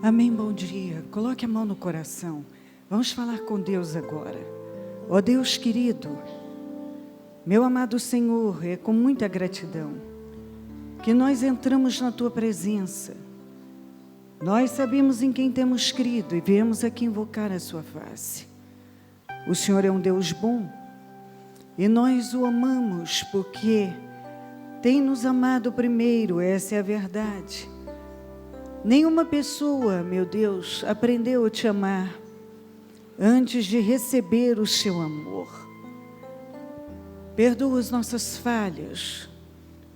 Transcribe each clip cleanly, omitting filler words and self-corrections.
Amém, bom dia. Coloque a mão no coração. Vamos falar com Deus agora. Ó Deus querido, meu amado Senhor, é com muita gratidão que nós entramos na Tua presença. Nós sabemos em quem temos crido e viemos aqui invocar a Sua face. O Senhor é um Deus bom e nós o amamos porque tem nos amado primeiro, essa é a verdade. Nenhuma pessoa, meu Deus, aprendeu a te amar antes de receber o seu amor. Perdoa as nossas falhas,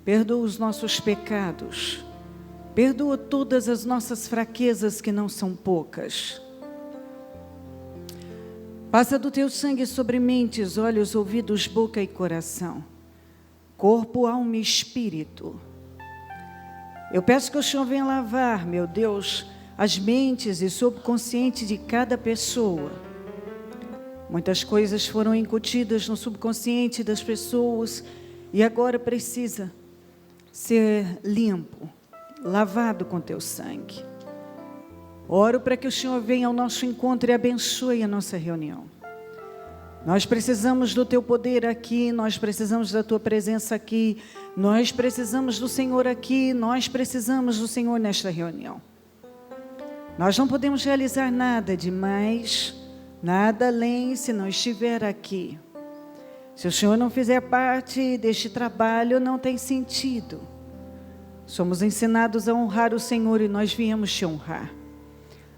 perdoa os nossos pecados, perdoa todas as nossas fraquezas que não são poucas. Passa do teu sangue sobre mentes, olhos, ouvidos, boca e coração, corpo, alma e espírito. Eu peço que o Senhor venha lavar, meu Deus, as mentes e subconsciente de cada pessoa. Muitas coisas foram incutidas no subconsciente das pessoas e agora precisa ser limpo, lavado com teu sangue. Oro para que o Senhor venha ao nosso encontro e abençoe a nossa reunião. Nós precisamos do teu poder aqui, nós precisamos da tua presença aqui, nós precisamos do Senhor aqui, nós precisamos do Senhor nesta reunião. Nós não podemos realizar nada demais, nada além se não estiver aqui. Se o Senhor não fizer parte deste trabalho, não tem sentido. Somos ensinados a honrar o Senhor e nós viemos te honrar.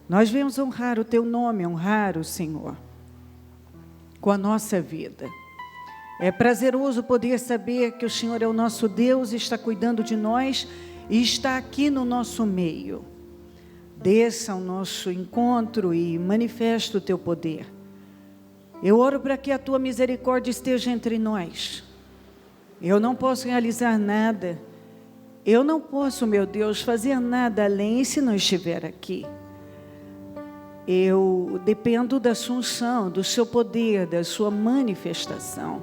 Nós viemos honrar o teu nome, honrar o Senhor com a nossa vida. É prazeroso poder saber que o Senhor é o nosso Deus e está cuidando de nós e está aqui no nosso meio. Desça ao nosso encontro e manifesta o teu poder. Eu oro para que a tua misericórdia esteja entre nós. Eu não posso realizar nada. Eu não posso, meu Deus, fazer nada além se não estiver aqui. Eu dependo da sua unção, do seu poder, da sua manifestação.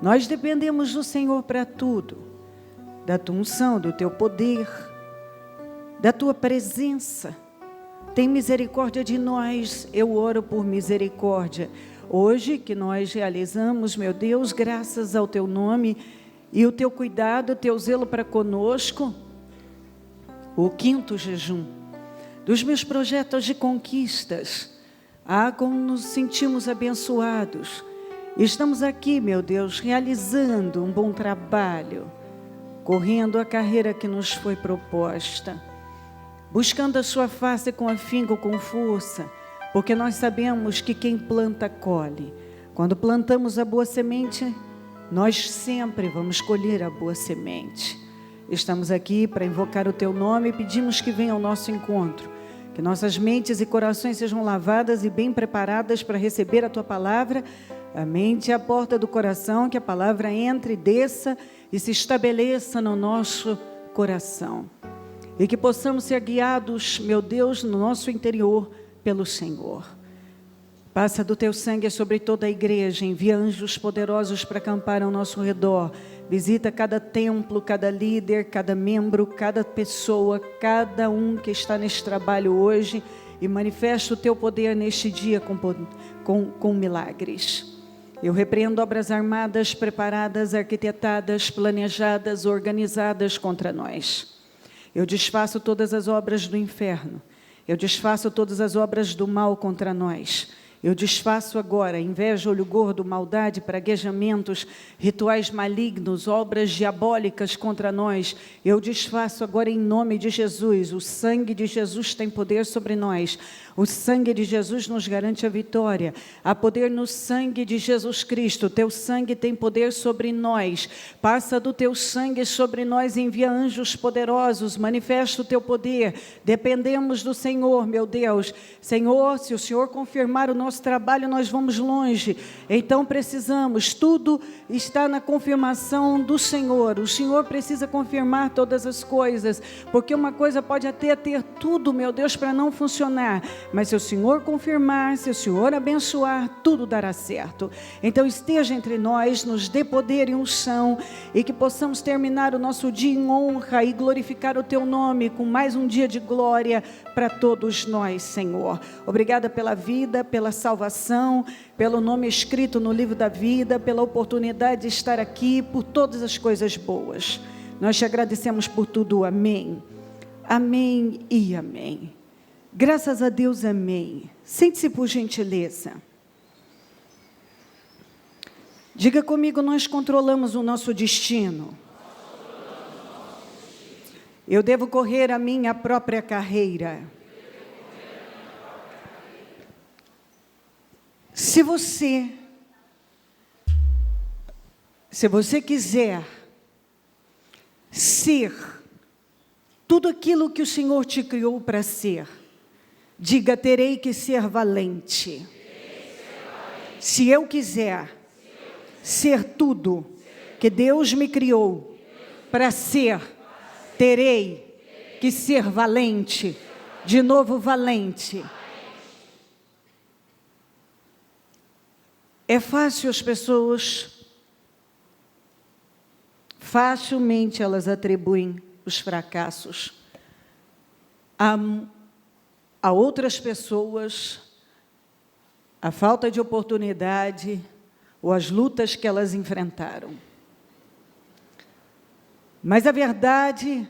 Nós dependemos do Senhor para tudo. Da tua unção, do teu poder, da tua presença. Tem misericórdia de nós, eu oro por misericórdia. Hoje que nós realizamos, meu Deus, graças ao teu nome e o teu cuidado, o teu zelo para conosco, o 5º jejum dos meus projetos de conquistas. Como nos sentimos abençoados. Estamos aqui, meu Deus, realizando um bom trabalho, correndo a carreira que nos foi proposta, buscando a sua face com afinco, com força, porque nós sabemos que quem planta, colhe. Quando plantamos a boa semente, nós sempre vamos colher a boa semente. Estamos aqui para invocar o teu nome e pedimos que venha ao nosso encontro, que nossas mentes e corações sejam lavadas e bem preparadas para receber a tua palavra. A mente é a porta do coração, que a palavra entre, desça e se estabeleça no nosso coração. E que possamos ser guiados, meu Deus, no nosso interior pelo Senhor. Passa do teu sangue sobre toda a igreja, envia anjos poderosos para acampar ao nosso redor. Visita cada templo, cada líder, cada membro, cada pessoa, cada um que está neste trabalho hoje e manifesta o teu poder neste dia com milagres. Eu repreendo obras armadas, preparadas, arquitetadas, planejadas, organizadas contra nós. Eu desfaço todas as obras do inferno. Eu desfaço todas as obras do mal contra nós. Eu desfaço agora inveja, olho gordo, maldade, praguejamentos, rituais malignos, obras diabólicas contra nós. Eu desfaço agora em nome de Jesus. O sangue de Jesus tem poder sobre nós. O sangue de Jesus nos garante a vitória. Há poder no sangue de Jesus Cristo. O teu sangue tem poder sobre nós. Passa do teu sangue sobre nós, envia anjos poderosos, manifesta o teu poder. Dependemos do Senhor, meu Deus. Senhor, se o Senhor confirmar o nosso trabalho, nós vamos longe. Então precisamos, tudo está na confirmação do Senhor. O Senhor precisa confirmar todas as coisas, porque uma coisa pode até ter tudo, meu Deus, para não funcionar, mas se o Senhor confirmar, se o Senhor abençoar, tudo dará certo. Então esteja entre nós, nos dê poder e unção, e que possamos terminar o nosso dia em honra e glorificar o Teu nome com mais um dia de glória para todos nós, Senhor. Obrigada pela vida, pela salvação, pelo nome escrito no livro da vida, pela oportunidade de estar aqui, por todas as coisas boas. Nós te agradecemos por tudo, amém. Amém e amém. Graças a Deus, amém. Sente-se por gentileza. Diga comigo, nós controlamos o nosso destino. Eu devo correr a minha própria carreira. Se você quiser ser tudo aquilo que o Senhor te criou para ser, diga, terei que ser valente. Se eu quiser ser tudo que Deus me criou para ser, terei que ser valente. De novo, valente. É fácil as pessoas, facilmente elas atribuem os fracassos a outras pessoas, a falta de oportunidade ou as lutas que elas enfrentaram. Mas a verdade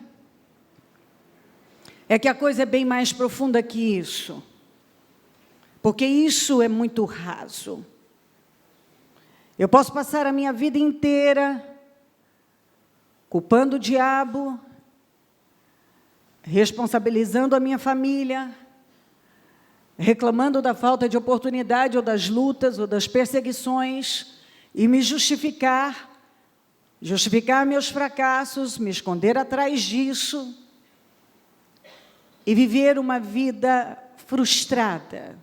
é que a coisa é bem mais profunda que isso, porque isso é muito raso. Eu posso passar a minha vida inteira culpando o diabo, responsabilizando a minha família, reclamando da falta de oportunidade ou das lutas ou das perseguições e me justificar meus fracassos, me esconder atrás disso e viver uma vida frustrada.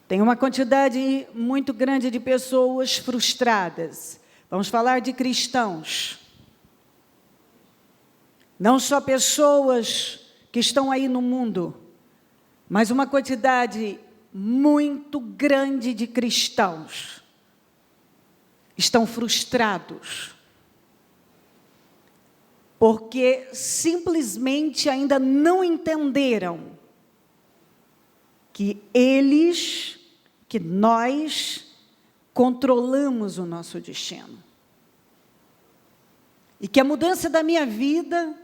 Tem uma quantidade muito grande de pessoas frustradas. Vamos falar de cristãos. Não só pessoas que estão aí no mundo, mas uma quantidade muito grande de cristãos estão frustrados, porque simplesmente ainda não entenderam que nós controlamos o nosso destino. E que a mudança da minha vida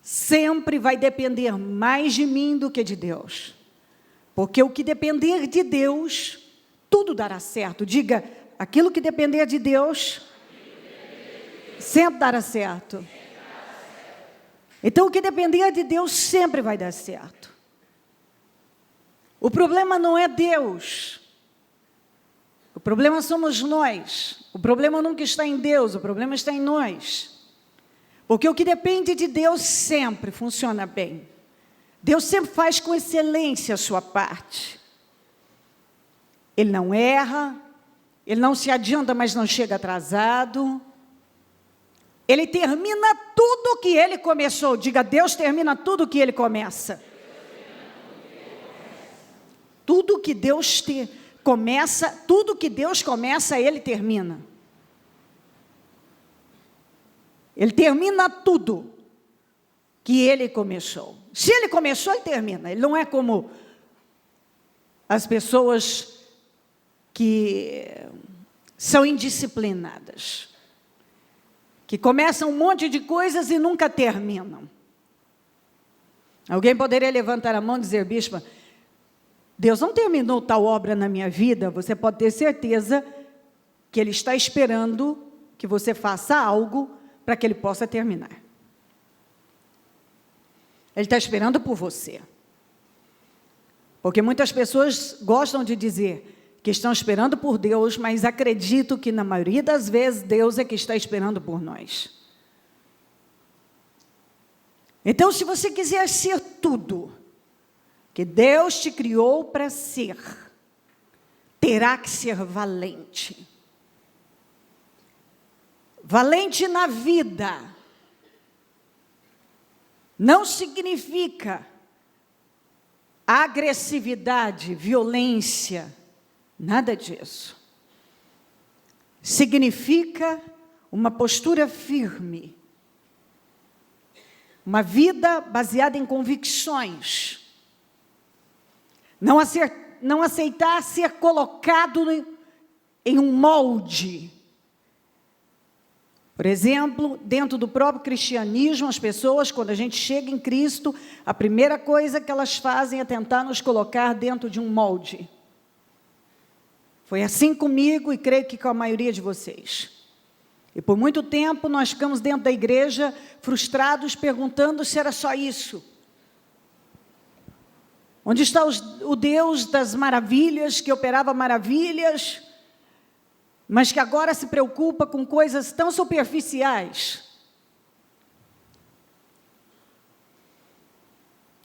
sempre vai depender mais de mim do que de Deus. Porque o que depender de Deus, tudo dará certo. Diga, aquilo que depender de Deus, sempre dará certo. Então, o que depender de Deus sempre vai dar certo. O problema não é Deus. O problema somos nós. O problema nunca está em Deus, o problema está em nós. Porque o que depende de Deus sempre funciona bem. Deus sempre faz com excelência a sua parte. Ele não erra, Ele não se adianta, mas não chega atrasado. Ele termina tudo o que Ele começou. Diga, Deus termina tudo o que Ele começa. Tudo que Deus começa, tudo que Deus começa, Ele termina. Ele termina tudo que Ele começou. Se Ele começou, Ele termina. Ele não é como as pessoas que são indisciplinadas, que começam um monte de coisas e nunca terminam. Alguém poderia levantar a mão e dizer, bispa, Deus não terminou tal obra na minha vida. Você pode ter certeza que Ele está esperando que você faça algo para que Ele possa terminar. Ele está esperando por você. Porque muitas pessoas gostam de dizer que estão esperando por Deus, mas acredito que na maioria das vezes Deus é que está esperando por nós. Então, se você quiser ser tudo que Deus te criou para ser, terá que ser valente. Valente na vida não significa agressividade, violência, nada disso. Significa uma postura firme, uma vida baseada em convicções, não aceitar ser colocado em um molde. Por exemplo, dentro do próprio cristianismo, as pessoas, quando a gente chega em Cristo, a primeira coisa que elas fazem é tentar nos colocar dentro de um molde. Foi assim comigo e creio que com a maioria de vocês. E por muito tempo nós ficamos dentro da igreja frustrados, perguntando se era só isso. Onde está o Deus das maravilhas, que operava maravilhas, mas que agora se preocupa com coisas tão superficiais?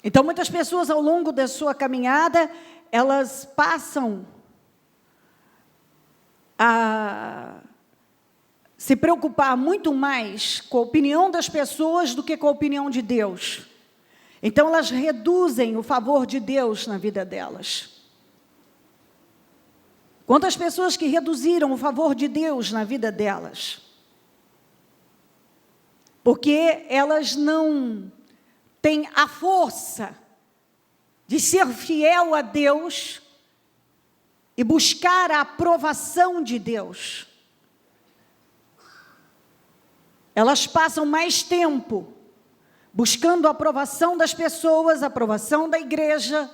Então, muitas pessoas ao longo da sua caminhada, elas passam a se preocupar muito mais com a opinião das pessoas do que com a opinião de Deus. Então, elas reduzem o favor de Deus na vida delas. Quantas pessoas que reduziram o favor de Deus na vida delas? Porque elas não têm a força de ser fiel a Deus e buscar a aprovação de Deus. Elas passam mais tempo buscando a aprovação das pessoas, a aprovação da igreja,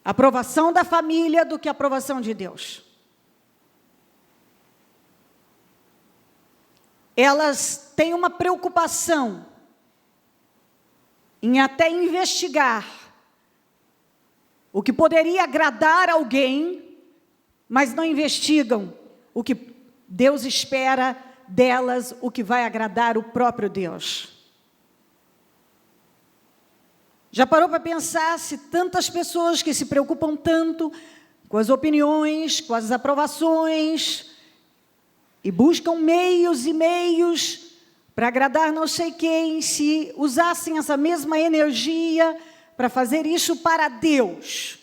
a aprovação da família, do que a aprovação de Deus. Elas têm uma preocupação em até investigar o que poderia agradar alguém, mas não investigam o que Deus espera delas, o que vai agradar o próprio Deus. Já parou para pensar se tantas pessoas que se preocupam tanto com as opiniões, com as aprovações, e buscam meios e meios para agradar não sei quem, se usassem essa mesma energia para fazer isso para Deus,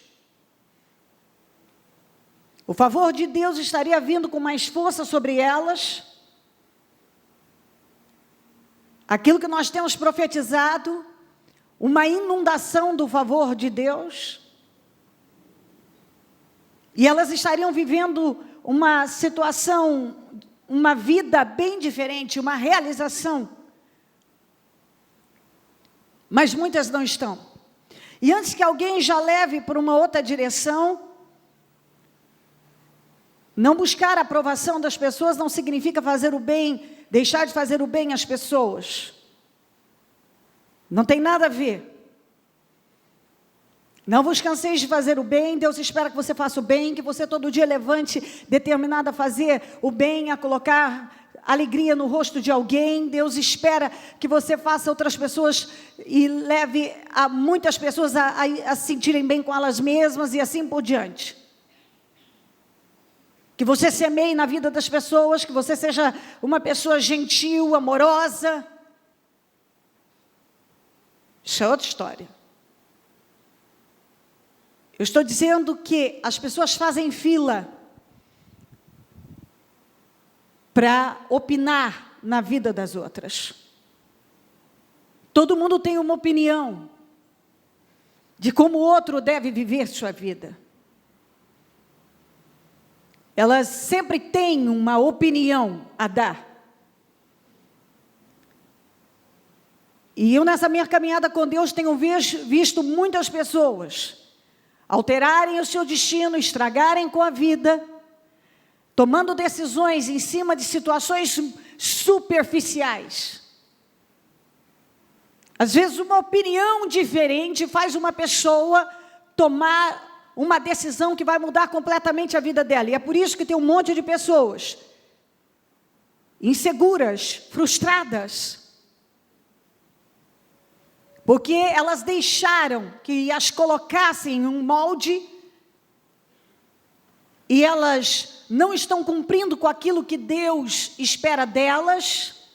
o favor de Deus estaria vindo com mais força sobre elas? Aquilo que nós temos profetizado, uma inundação do favor de Deus, e elas estariam vivendo uma situação, uma vida bem diferente, uma realização. Mas muitas não estão. E antes que alguém já leve por uma outra direção, não buscar a aprovação das pessoas não significa fazer o bem, deixar de fazer o bem às pessoas. Não tem nada a ver. Não vos canseis de fazer o bem, Deus espera que você faça o bem, que você todo dia levante determinado a fazer o bem, a colocar alegria no rosto de alguém. Deus espera que você faça outras pessoas e leve a muitas pessoas a se sentirem bem com elas mesmas e assim por diante. Que você semeie na vida das pessoas, que você seja uma pessoa gentil, amorosa. Isso é outra história. Eu estou dizendo que as pessoas fazem fila para opinar na vida das outras. Todo mundo tem uma opinião de como o outro deve viver sua vida. Elas sempre têm uma opinião a dar. E eu, nessa minha caminhada com Deus, tenho visto muitas pessoas alterarem o seu destino, estragarem com a vida, tomando decisões em cima de situações superficiais. Às vezes, uma opinião diferente faz uma pessoa tomar uma decisão que vai mudar completamente a vida dela. E é por isso que tem um monte de pessoas inseguras, frustradas, porque elas deixaram que as colocassem em um molde e elas não estão cumprindo com aquilo que Deus espera delas,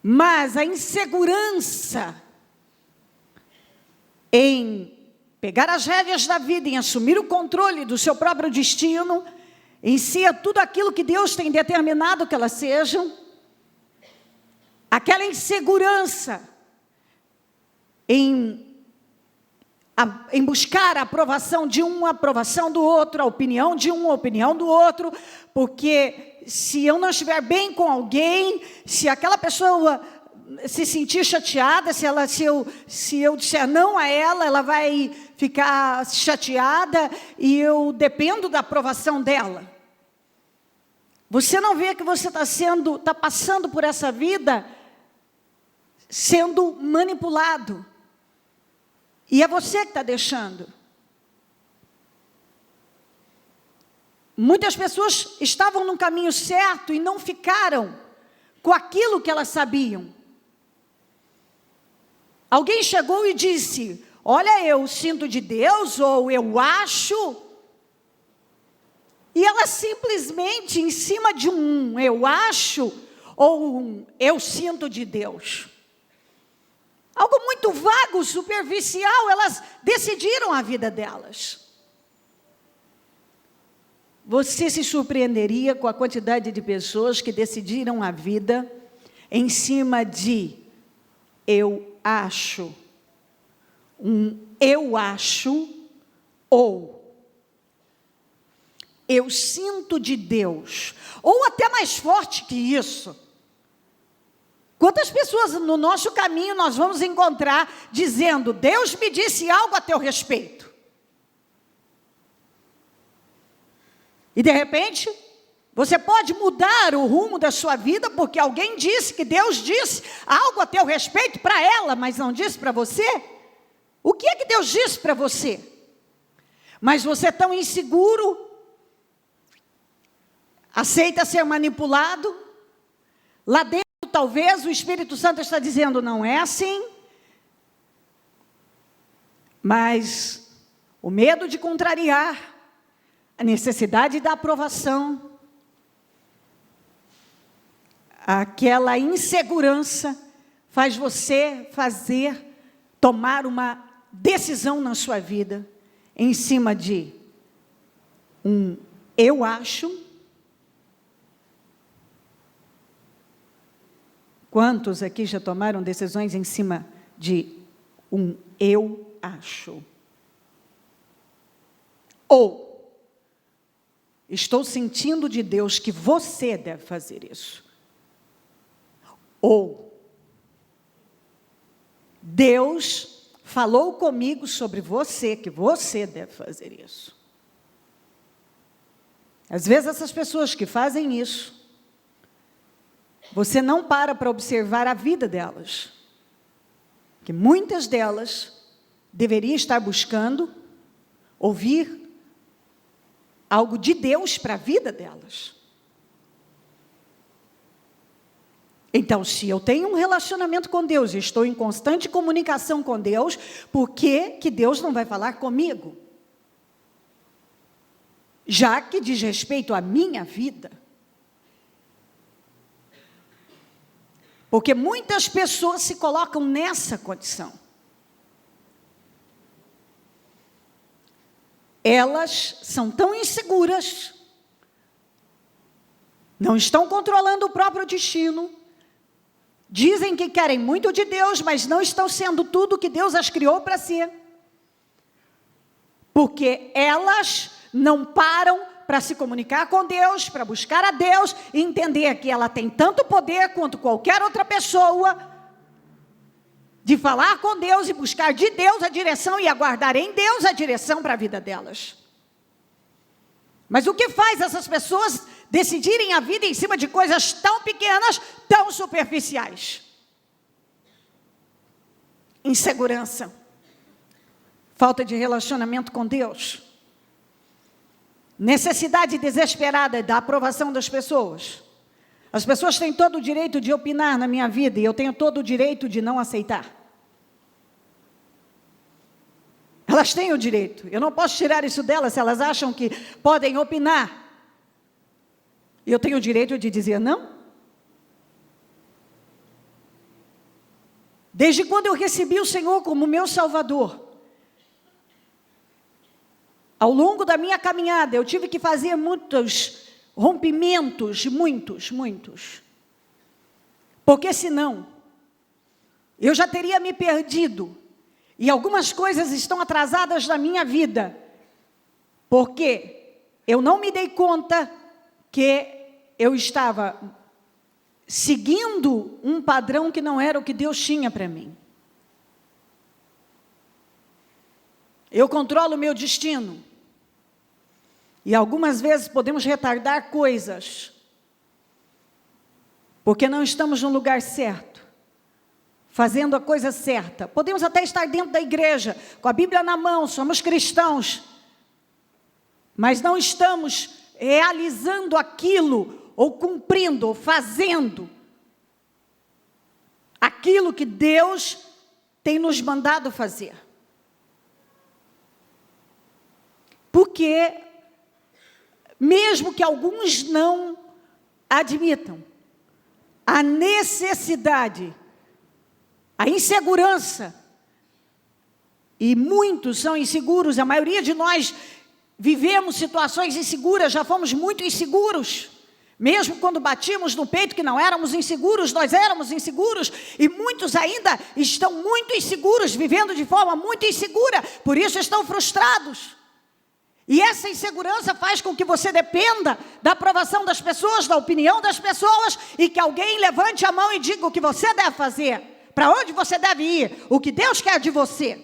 mas a insegurança em pegar as rédeas da vida, em assumir o controle do seu próprio destino, em si tudo aquilo que Deus tem determinado que elas sejam, aquela insegurança em buscar a aprovação de um, a aprovação do outro, a opinião de um, a opinião do outro, porque se eu não estiver bem com alguém, se aquela pessoa se sentir chateada, se eu disser não a ela, ela vai ficar chateada e eu dependo da aprovação dela. Você não vê que você está passando por essa vida sendo manipulado. E é você que está deixando. Muitas pessoas estavam no caminho certo e não ficaram com aquilo que elas sabiam. Alguém chegou e disse, olha, eu sinto de Deus, ou eu acho. E ela simplesmente, em cima de um eu acho, ou um eu sinto de Deus. Algo muito vago, superficial, elas decidiram a vida delas. Você se surpreenderia com a quantidade de pessoas que decidiram a vida em cima de eu acho, eu acho, ou eu sinto de Deus, ou até mais forte que isso. Quantas pessoas no nosso caminho nós vamos encontrar dizendo, Deus me disse algo a teu respeito. E de repente, você pode mudar o rumo da sua vida, porque alguém disse que Deus disse algo a teu respeito para ela, mas não disse para você. O que é que Deus disse para você? Mas você é tão inseguro, aceita ser manipulado, lá dentro talvez o Espírito Santo está dizendo, não é assim. Mas o medo de contrariar, a necessidade da aprovação, aquela insegurança faz você tomar uma decisão na sua vida em cima de eu acho. Quantos aqui já tomaram decisões em cima de eu acho? Ou estou sentindo de Deus que você deve fazer isso. Ou Deus falou comigo sobre você, que você deve fazer isso. Às vezes essas pessoas que fazem isso, você não para observar a vida delas. Que muitas delas deveriam estar buscando ouvir algo de Deus para a vida delas. Então, se eu tenho um relacionamento com Deus e estou em constante comunicação com Deus, por que Deus não vai falar comigo? Já que diz respeito à minha vida. Porque muitas pessoas se colocam nessa condição. Elas são tão inseguras, não estão controlando o próprio destino, dizem que querem muito de Deus, mas não estão sendo tudo que Deus as criou para ser. Porque elas não param para se comunicar com Deus, para buscar a Deus, e entender que ela tem tanto poder quanto qualquer outra pessoa, de falar com Deus e buscar de Deus a direção e aguardar em Deus a direção para a vida delas. Mas o que faz essas pessoas decidirem a vida em cima de coisas tão pequenas, tão superficiais? Insegurança, falta de relacionamento com Deus, necessidade desesperada da aprovação das pessoas. As pessoas têm todo o direito de opinar na minha vida e eu tenho todo o direito de não aceitar. Elas têm o direito, eu não posso tirar isso delas se elas acham que podem opinar. Eu tenho o direito de dizer não. Desde quando eu recebi o Senhor como meu Salvador, Ao longo da minha caminhada, eu tive que fazer muitos rompimentos, muitos. Porque senão, eu já teria me perdido. E algumas coisas estão atrasadas na minha vida. Porque eu não me dei conta que eu estava seguindo um padrão que não era o que Deus tinha para mim. Eu controlo o meu destino. E algumas vezes podemos retardar coisas, porque não estamos no lugar certo, fazendo a coisa certa. Podemos até estar dentro da igreja, com a Bíblia na mão, somos cristãos, mas não estamos realizando aquilo, ou cumprindo, ou fazendo aquilo que Deus tem nos mandado fazer. Porque, mesmo que alguns não admitam, a necessidade, a insegurança, e muitos são inseguros, a maioria de nós vivemos situações inseguras, já fomos muito inseguros, mesmo quando batíamos no peito que não éramos inseguros, nós éramos inseguros, e muitos ainda estão muito inseguros, vivendo de forma muito insegura, por isso estão frustrados. E essa insegurança faz com que você dependa da aprovação das pessoas, da opinião das pessoas, e que alguém levante a mão e diga o que você deve fazer, para onde você deve ir, o que Deus quer de você.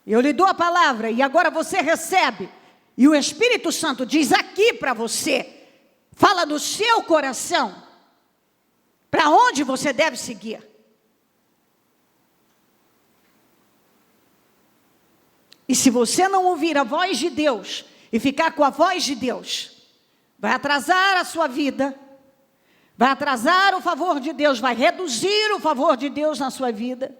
Eu lhe dou a palavra e agora você recebe, e o Espírito Santo diz aqui para você, fala no seu coração, para onde você deve seguir. E se você não ouvir a voz de Deus e ficar com a voz de Deus, vai atrasar a sua vida, vai atrasar o favor de Deus, vai reduzir o favor de Deus na sua vida.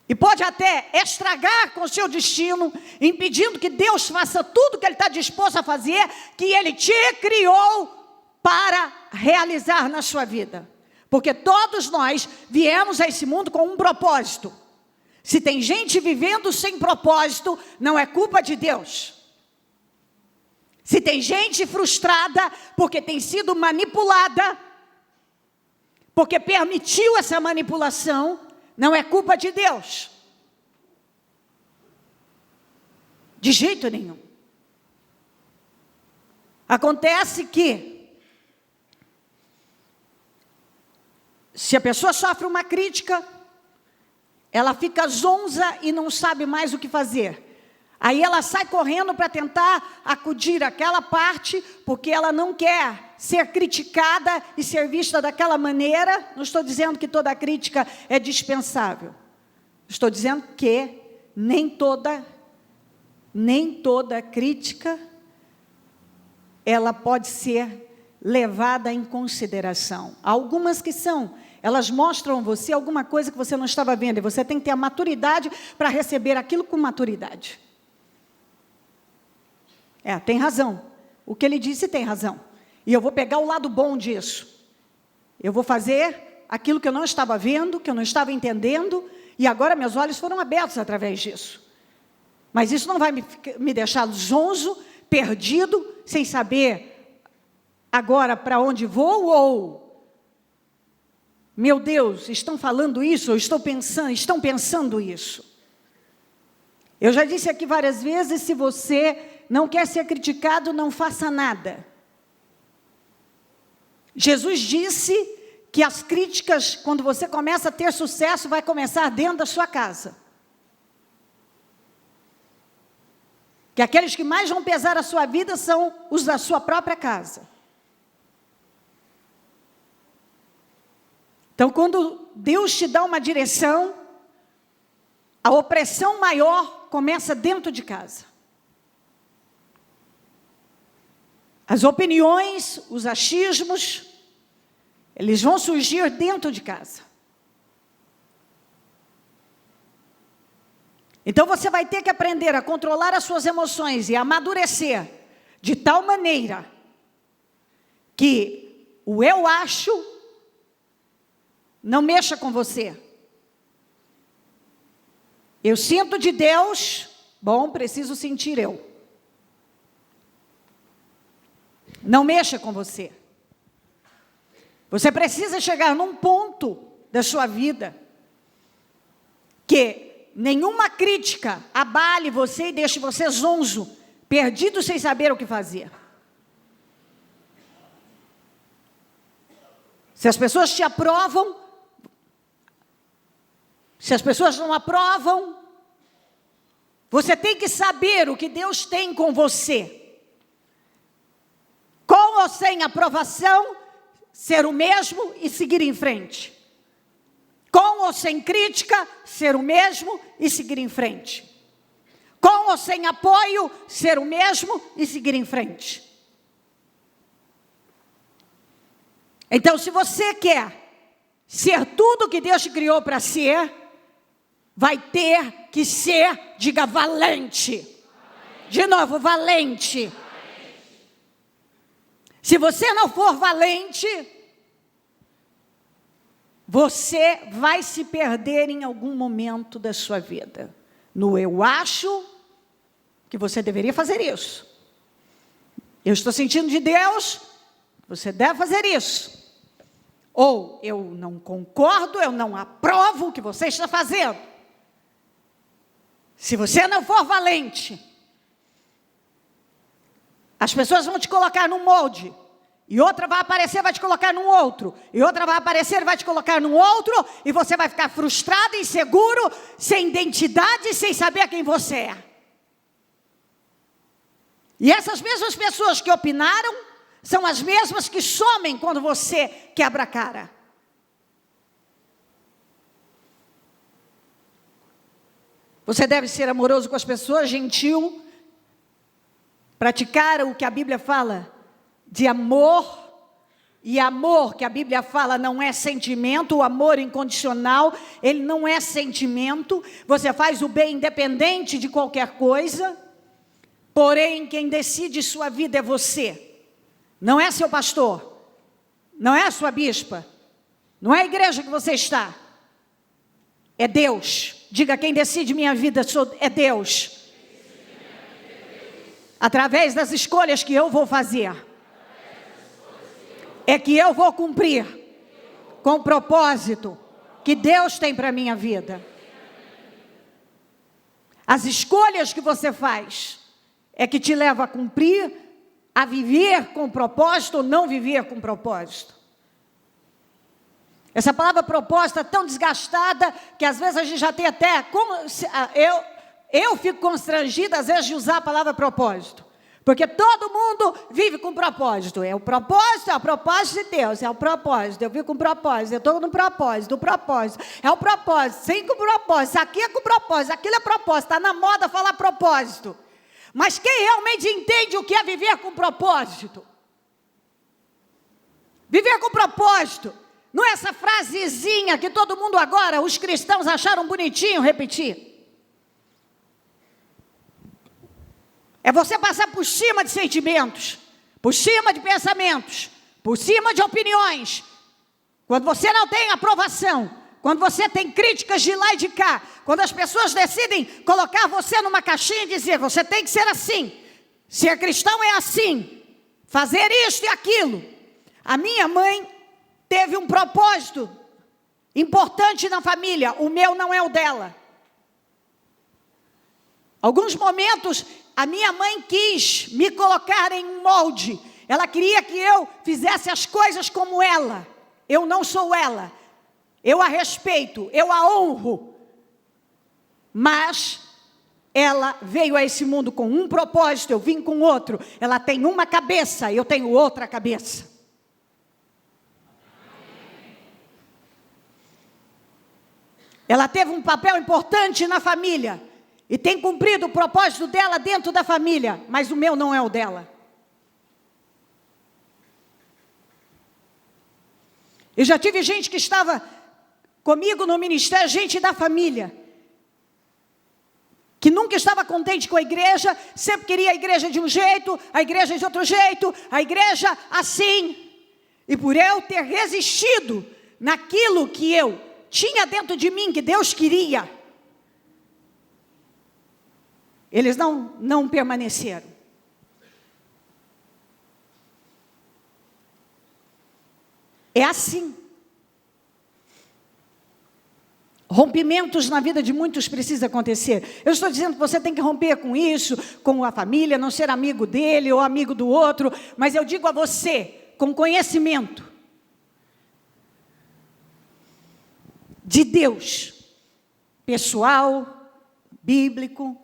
E pode até estragar com o seu destino, impedindo que Deus faça tudo que Ele está disposto a fazer, que Ele te criou para realizar na sua vida. Porque todos nós viemos a esse mundo com um propósito. Se tem gente vivendo sem propósito, não é culpa de Deus. Se tem gente frustrada porque tem sido manipulada, porque permitiu essa manipulação, não é culpa de Deus. De jeito nenhum. Acontece que, se a pessoa sofre uma crítica, ela fica zonza e não sabe mais o que fazer. Aí ela sai correndo para tentar acudir aquela parte, porque ela não quer ser criticada e ser vista daquela maneira. Não estou dizendo que toda crítica é dispensável. Estou dizendo que nem toda crítica, ela pode ser levada em consideração. Há algumas que são. Elas mostram a você alguma coisa que você não estava vendo. E você tem que ter a maturidade para receber aquilo com maturidade. Tem razão. O que ele disse tem razão. E eu vou pegar o lado bom disso. Eu vou fazer aquilo que eu não estava vendo, que eu não estava entendendo, e agora meus olhos foram abertos através disso. Mas isso não vai me deixar zonzo, perdido, sem saber agora para onde vou, ou, meu Deus, estão falando isso, ou estão pensando isso. Eu já disse aqui várias vezes, se você não quer ser criticado, não faça nada. Jesus disse que as críticas, quando você começa a ter sucesso, vai começar dentro da sua casa. Que aqueles que mais vão pesar a sua vida são os da sua própria casa. Então, quando Deus te dá uma direção, a opressão maior começa dentro de casa. As opiniões, os achismos, eles vão surgir dentro de casa. Então você vai ter que aprender a controlar as suas emoções e amadurecer de tal maneira que o eu acho não mexa com você. Eu sinto de Deus, bom, preciso sentir eu. Não mexa com você. Você precisa chegar num ponto da sua vida que nenhuma crítica abale você e deixe você zonzo, perdido sem saber o que fazer. Se as pessoas te aprovam, se as pessoas não aprovam, você tem que saber o que Deus tem com você. Com ou sem aprovação, ser o mesmo e seguir em frente. Com ou sem crítica, ser o mesmo e seguir em frente. Com ou sem apoio, ser o mesmo e seguir em frente. Então, se você quer ser tudo que Deus te criou para ser, vai ter que ser, diga, valente. De novo, valente. Se você não for valente, você vai se perder em algum momento da sua vida. No eu acho que você deveria fazer isso. Eu estou sentindo de Deus, você deve fazer isso. Ou eu não concordo, eu não aprovo o que você está fazendo. Se você não for valente, as pessoas vão te colocar num molde, e outra vai aparecer e vai te colocar num outro, e outra vai aparecer e vai te colocar num outro, e você vai ficar frustrado, inseguro, sem identidade, sem saber quem você é. E essas mesmas pessoas que opinaram, são as mesmas que somem quando você quebra a cara. Você deve ser amoroso com as pessoas, gentil, praticar o que a Bíblia fala de amor, e amor que a Bíblia fala não é sentimento, o amor incondicional, ele não é sentimento, você faz o bem independente de qualquer coisa, porém quem decide sua vida é você, não é seu pastor, não é a sua bispa, não é a igreja que você está, é Deus. Diga, quem decide minha vida é Deus. Através das escolhas que eu vou fazer, é que eu vou cumprir com o propósito que Deus tem para a minha vida. As escolhas que você faz é que te leva a cumprir, a viver com propósito ou não viver com propósito. Essa palavra propósito é tão desgastada que às vezes a gente já tem até... Eu fico constrangida às vezes de usar a palavra propósito. Porque todo mundo vive com propósito. É o propósito de Deus, é o propósito. Eu vivo com propósito, eu estou no propósito, o propósito. É o propósito, sem com propósito, aqui é com propósito, aquilo é propósito. Está na moda falar propósito. Mas quem realmente entende o que é viver com propósito? Viver com propósito. Não é essa frasezinha que todo mundo agora, os cristãos acharam bonitinho repetir. É você passar por cima de sentimentos, por cima de pensamentos, por cima de opiniões. Quando você não tem aprovação, quando você tem críticas de lá e de cá, quando as pessoas decidem colocar você numa caixinha e dizer, você tem que ser assim, ser cristão é assim, fazer isto e aquilo. A minha mãe teve um propósito importante na família, o meu não é o dela. Alguns momentos, a minha mãe quis me colocar em um molde. Ela queria que eu fizesse as coisas como ela. Eu não sou ela. Eu a respeito, eu a honro. Mas ela veio a esse mundo com um propósito, eu vim com outro. Ela tem uma cabeça, eu tenho outra cabeça. Ela teve um papel importante na família. E tem cumprido o propósito dela dentro da família. Mas o meu não é o dela. Eu já tive gente que estava comigo no ministério, gente da família, que nunca estava contente com a igreja, sempre queria a igreja de um jeito, a igreja de outro jeito, a igreja assim. E por eu ter resistido naquilo que eu tinha dentro de mim, que Deus queria, Eles não permaneceram. É assim. Rompimentos na vida de muitos precisam acontecer. Eu estou dizendo que você tem que romper com isso, com a família, não ser amigo dele ou amigo do outro, mas eu digo a você, com conhecimento de Deus, pessoal, bíblico.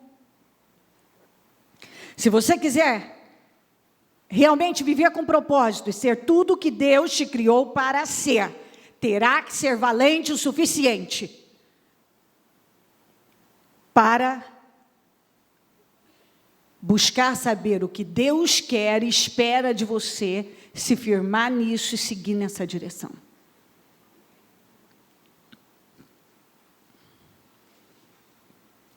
Se você quiser realmente viver com propósito e ser tudo que Deus te criou para ser, terá que ser valente o suficiente para buscar saber o que Deus quer e espera de você, se firmar nisso e seguir nessa direção.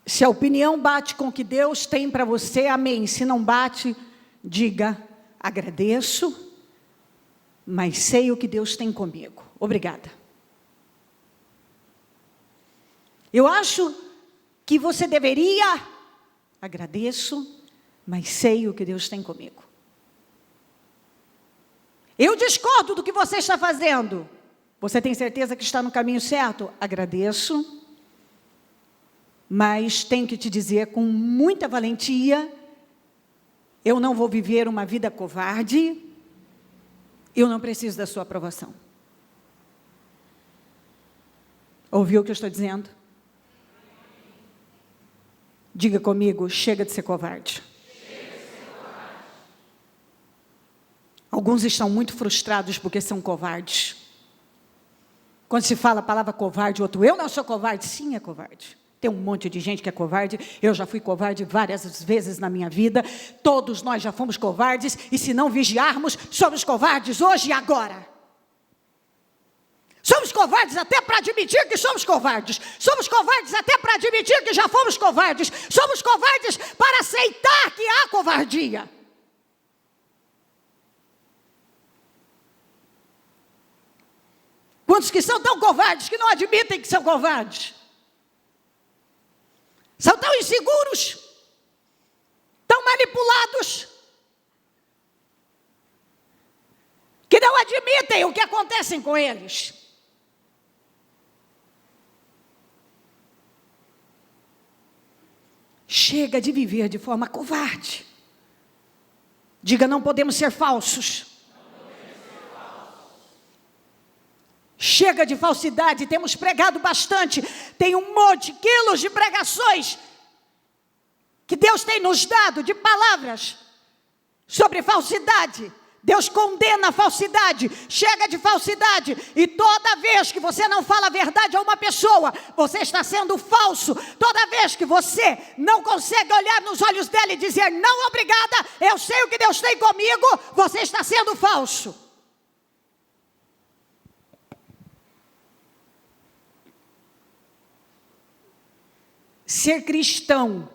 Se a opinião bate com o que Deus tem para você, amém. Se não bate, diga, agradeço, mas sei o que Deus tem comigo. Obrigada. Eu acho que você deveria, agradeço, mas sei o que Deus tem comigo. Eu discordo do que você está fazendo. Você tem certeza que está no caminho certo? Agradeço. Mas tenho que te dizer com muita valentia, eu não vou viver uma vida covarde, eu não preciso da sua aprovação. Ouviu o que eu estou dizendo? Diga comigo, chega de ser covarde. Alguns estão muito frustrados porque são covardes. Quando se fala a palavra covarde, outro, eu não sou covarde. Sim, é covarde. Tem um monte de gente que é covarde, eu já fui covarde várias vezes na minha vida, todos nós já fomos covardes, e se não vigiarmos, somos covardes hoje e agora. Somos covardes até para admitir que somos covardes, somos covardes até para admitir que já fomos covardes, somos covardes para aceitar que há covardia. Quantos que são tão covardes que não admitem que são covardes? São tão inseguros, tão manipulados, que não admitem o que acontece com eles. Chega de viver de forma covarde. Diga, não podemos ser falsos. Chega de falsidade, temos pregado bastante, tem um monte, quilos de pregações que Deus tem nos dado, de palavras sobre falsidade. Deus condena a falsidade, chega de falsidade, e toda vez que você não fala a verdade a uma pessoa, você está sendo falso. Toda vez que você não consegue olhar nos olhos dela e dizer, não, obrigada, eu sei o que Deus tem comigo, você está sendo falso. Ser cristão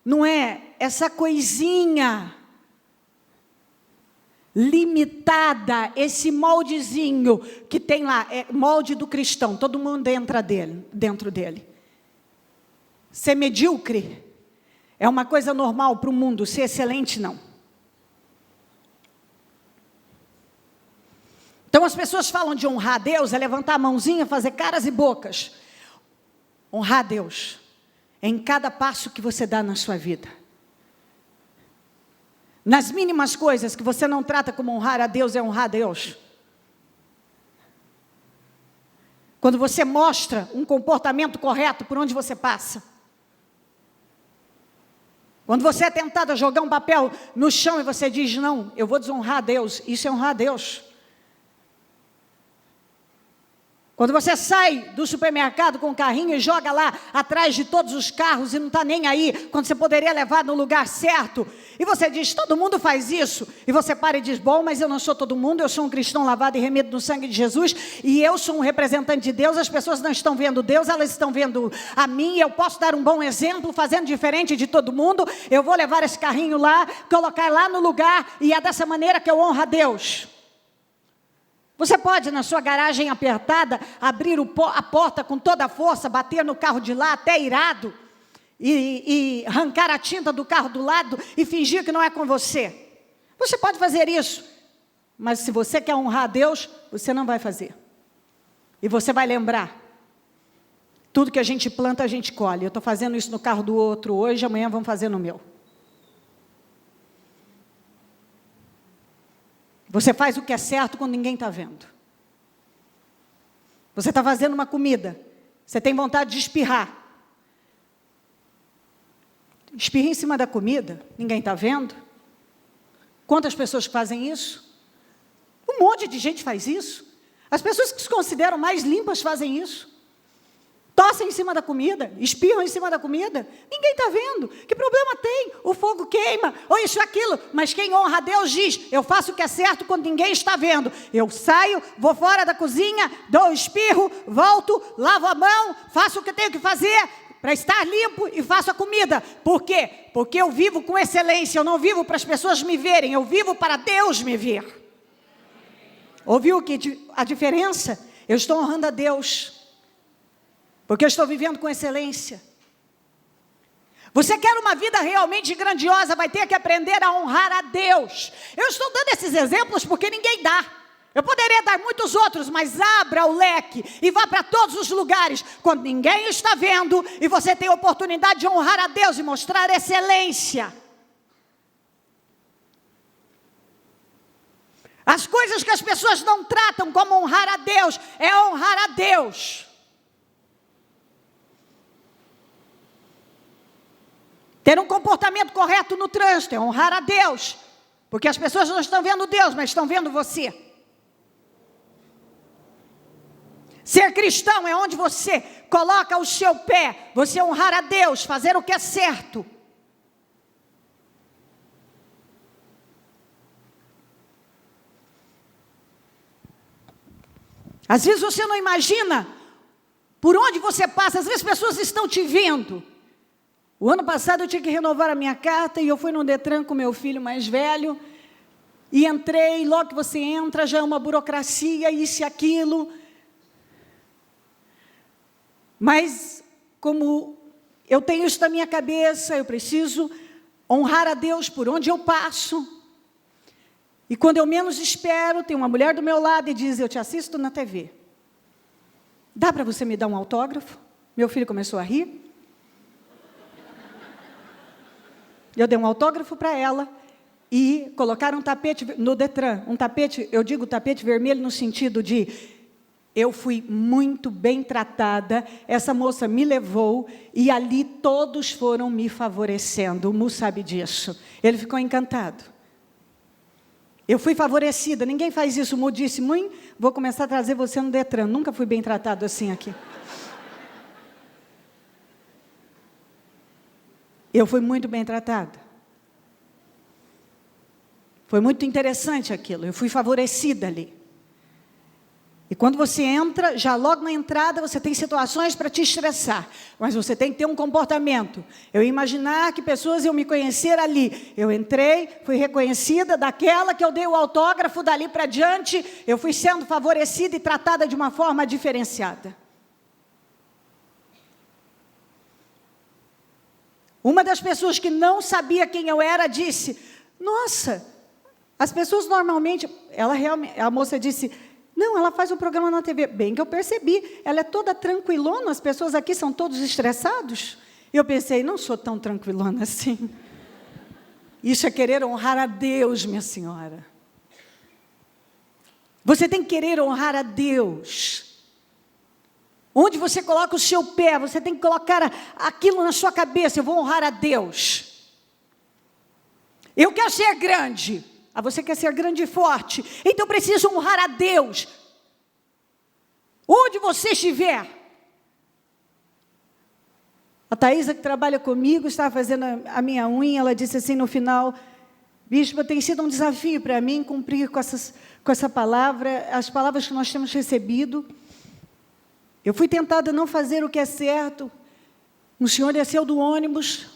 não é essa coisinha limitada, esse moldezinho que tem lá, é molde do cristão, todo mundo entra dentro dele. Ser medíocre é uma coisa normal para o mundo, ser excelente não. Então as pessoas falam de honrar a Deus, é levantar a mãozinha, fazer caras e bocas. Honrar a Deus em cada passo que você dá na sua vida. Nas mínimas coisas que você não trata como honrar a Deus, é honrar a Deus. Quando você mostra um comportamento correto por onde você passa. Quando você é tentado a jogar um papel no chão e você diz, não, eu vou desonrar a Deus, isso é honrar a Deus. Quando você sai do supermercado com o carrinho e joga lá atrás de todos os carros e não está nem aí, quando você poderia levar no lugar certo, e você diz, todo mundo faz isso, e você para e diz, bom, mas eu não sou todo mundo, eu sou um cristão lavado e remido no sangue de Jesus, e eu sou um representante de Deus, as pessoas não estão vendo Deus, elas estão vendo a mim, eu posso dar um bom exemplo, fazendo diferente de todo mundo, eu vou levar esse carrinho lá, colocar lá no lugar, e é dessa maneira que eu honro a Deus. Você pode, na sua garagem apertada, abrir a porta com toda a força, bater no carro de lá, até irado, e arrancar a tinta do carro do lado e fingir que não é com você. Você pode fazer isso, mas se você quer honrar a Deus, você não vai fazer. E você vai lembrar, tudo que a gente planta, a gente colhe. Eu estou fazendo isso no carro do outro hoje, amanhã vamos fazer no meu. Você faz o que é certo quando ninguém está vendo. Você está fazendo uma comida, você tem vontade de espirrar. Espirra em cima da comida, ninguém está vendo. Quantas pessoas fazem isso? Um monte de gente faz isso. As pessoas que se consideram mais limpas fazem isso. Tossem em cima da comida, espirram em cima da comida. Ninguém está vendo. Que problema tem? O fogo queima, ou isso, aquilo. Mas quem honra a Deus diz, eu faço o que é certo quando ninguém está vendo. Eu saio, vou fora da cozinha, dou espirro, volto, lavo a mão, faço o que eu tenho que fazer para estar limpo e faço a comida. Por quê? Porque eu vivo com excelência. Eu não vivo para as pessoas me verem, eu vivo para Deus me ver. Ouviu a diferença? Eu estou honrando a Deus. Porque eu estou vivendo com excelência. Você quer uma vida realmente grandiosa, vai ter que aprender a honrar a Deus. Eu estou dando esses exemplos porque ninguém dá. Eu poderia dar muitos outros, mas abra o leque e vá para todos os lugares, quando ninguém está vendo, e você tem a oportunidade de honrar a Deus e mostrar excelência. As coisas que as pessoas não tratam como honrar a Deus, é honrar a Deus. Ter um comportamento correto no trânsito é honrar a Deus. Porque as pessoas não estão vendo Deus, mas estão vendo você. Ser cristão é onde você coloca o seu pé, você honrar a Deus, fazer o que é certo. Às vezes você não imagina por onde você passa, às vezes as pessoas estão te vendo. O ano passado eu tinha que renovar a minha carta e eu fui no Detran com meu filho mais velho e entrei, logo que você entra já é uma burocracia, isso e aquilo. Mas como eu tenho isso na minha cabeça, eu preciso honrar a Deus por onde eu passo. E quando eu menos espero, tem uma mulher do meu lado e diz, eu te assisto na TV. Dá para você me dar um autógrafo? Meu filho começou a rir. Eu dei um autógrafo para ela e colocaram um tapete no Detran. Um tapete, eu digo tapete vermelho no sentido de, eu fui muito bem tratada, essa moça me levou e ali todos foram me favorecendo. O Mu sabe disso. Ele ficou encantado. Eu fui favorecida, ninguém faz isso. O Mu disse, mãe, vou começar a trazer você no Detran. Nunca fui bem tratado assim aqui. Eu fui muito bem tratada. Foi muito interessante aquilo, eu fui favorecida ali. E quando você entra, já logo na entrada, você tem situações para te estressar. Mas você tem que ter um comportamento. Eu imaginar que pessoas iam me conhecer ali. Eu entrei, fui reconhecida daquela que eu dei o autógrafo, dali para diante, eu fui sendo favorecida e tratada de uma forma diferenciada. Uma das pessoas que não sabia quem eu era disse, nossa, as pessoas normalmente, a moça disse, não, ela faz um programa na TV. Bem que eu percebi, ela é toda tranquilona, as pessoas aqui são todos estressados. Eu pensei, não sou tão tranquilona assim. Isso é querer honrar a Deus, minha senhora. Você tem que querer honrar a Deus. Onde você coloca o seu pé, você tem que colocar aquilo na sua cabeça, eu vou honrar a Deus. Eu quero ser grande. Você quer ser grande e forte. Então preciso honrar a Deus. Onde você estiver. A Thaisa, que trabalha comigo, estava fazendo a minha unha, ela disse assim no final, bispo, tem sido um desafio para mim cumprir com essa palavra, as palavras que nós temos recebido. Eu fui tentada a não fazer o que é certo. O senhor desceu do ônibus.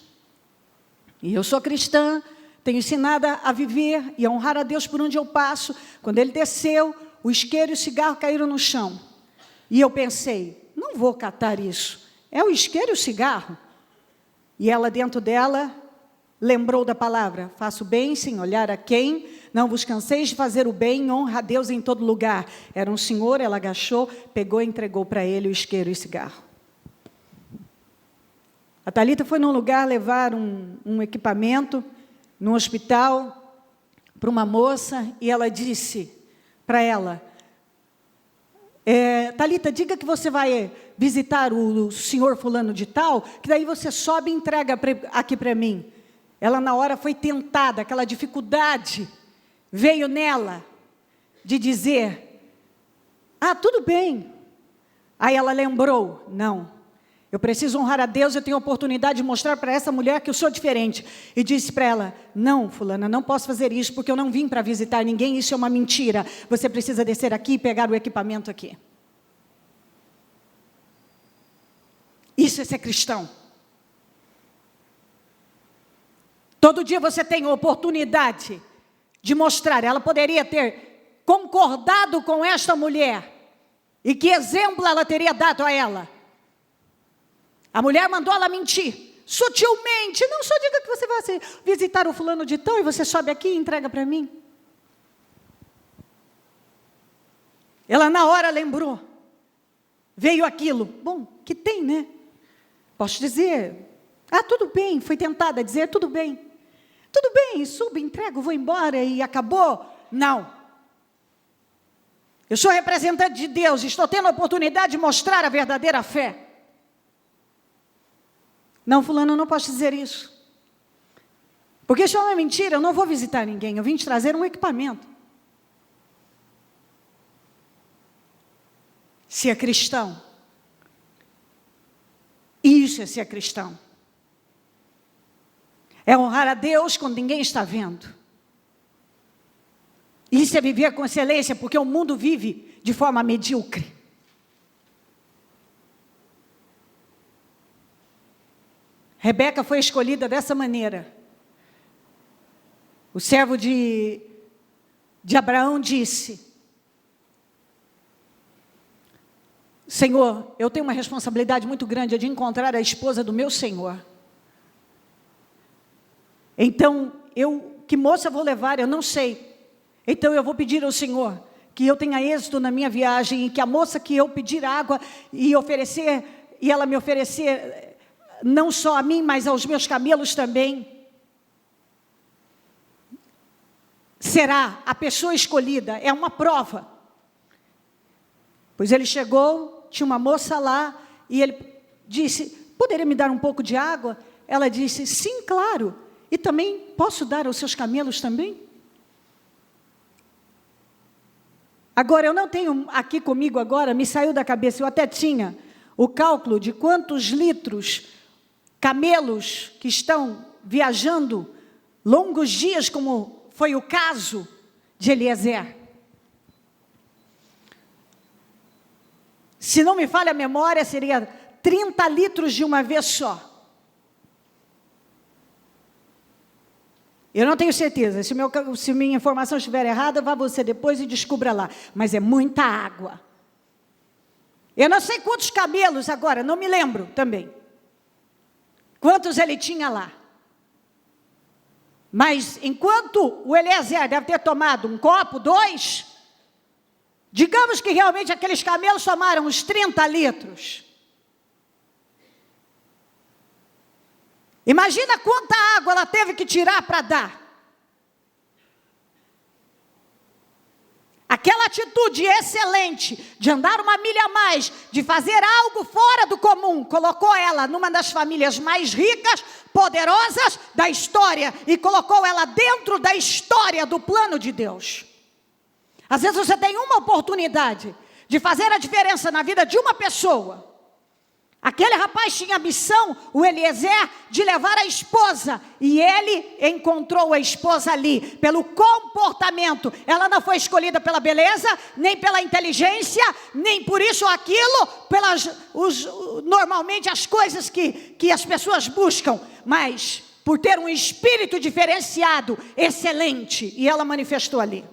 E eu sou cristã, tenho ensinada a viver e a honrar a Deus por onde eu passo. Quando ele desceu, o isqueiro e o cigarro caíram no chão. E eu pensei, não vou catar isso. É o isqueiro e o cigarro. E ela dentro dela lembrou da palavra: faço bem sem olhar a quem, não vos canseis de fazer o bem, honra a Deus em todo lugar. Era um senhor, ela agachou, pegou e entregou para ele o isqueiro e cigarro. A Thalita foi num lugar levar um equipamento, num hospital, para uma moça, e ela disse para ela: Thalita, diga que você vai visitar o senhor fulano de tal, que daí você sobe e entrega aqui para mim. Ela na hora foi tentada, aquela dificuldade veio nela de dizer: tudo bem. Aí ela lembrou: não, eu preciso honrar a Deus, eu tenho a oportunidade de mostrar para essa mulher que eu sou diferente. E disse para ela: não, fulana, não posso fazer isso, porque eu não vim para visitar ninguém, isso é uma mentira. Você precisa descer aqui e pegar o equipamento aqui. Isso é ser cristão. Todo dia você tem a oportunidade de mostrar. Ela poderia ter concordado com esta mulher. E que exemplo ela teria dado a ela? A mulher mandou ela mentir, sutilmente. Não, só diga que você vai visitar o fulano de tal e você sobe aqui e entrega para mim. Ela na hora lembrou. Veio aquilo. Bom, que tem, né? Posso dizer: tudo bem. Foi tentada a dizer: tudo bem. Tudo bem, subo, entrego, vou embora e acabou. Não. Eu sou representante de Deus, estou tendo a oportunidade de mostrar a verdadeira fé. Não, fulano, eu não posso dizer isso. Porque isso é uma mentira, eu não vou visitar ninguém, eu vim te trazer um equipamento. Ser cristão. Isso é ser cristão. É honrar a Deus quando ninguém está vendo. Isso é viver com excelência, porque o mundo vive de forma medíocre. Rebeca foi escolhida dessa maneira. O servo de Abraão disse: Senhor, eu tenho uma responsabilidade muito grande de encontrar a esposa do meu Senhor. Então, que moça vou levar? Eu não sei. Então, eu vou pedir ao Senhor que eu tenha êxito na minha viagem, e que a moça que eu pedir água e oferecer, e ela me oferecer, não só a mim, mas aos meus camelos também, será a pessoa escolhida. É uma prova. Pois ele chegou, tinha uma moça lá, e ele disse: poderia me dar um pouco de água? Ela disse: sim, claro. E também posso dar aos seus camelos também? Agora, eu não tenho aqui comigo agora, me saiu da cabeça, eu até tinha o cálculo de quantos litros camelos que estão viajando longos dias, como foi o caso de Eliezer. Se não me falha a memória, seria 30 litros de uma vez só. Eu não tenho certeza, se minha informação estiver errada, vá você depois e descubra lá. Mas é muita água. Eu não sei quantos camelos agora, não me lembro também. Quantos ele tinha lá. Mas enquanto o Eliezer deve ter tomado um copo, 2, digamos que realmente aqueles camelos tomaram uns 30 litros. Imagina quanta água ela teve que tirar para dar. Aquela atitude excelente de andar uma milha a mais, de fazer algo fora do comum, colocou ela numa das famílias mais ricas, poderosas da história, e colocou ela dentro da história do plano de Deus. Às vezes você tem uma oportunidade de fazer a diferença na vida de uma pessoa. Aquele rapaz tinha a missão, o Eliezer, de levar a esposa. E ele encontrou a esposa ali, pelo comportamento. Ela não foi escolhida pela beleza, nem pela inteligência, nem por isso ou aquilo, normalmente as coisas que as pessoas buscam. Mas por ter um espírito diferenciado, excelente. E ela manifestou ali.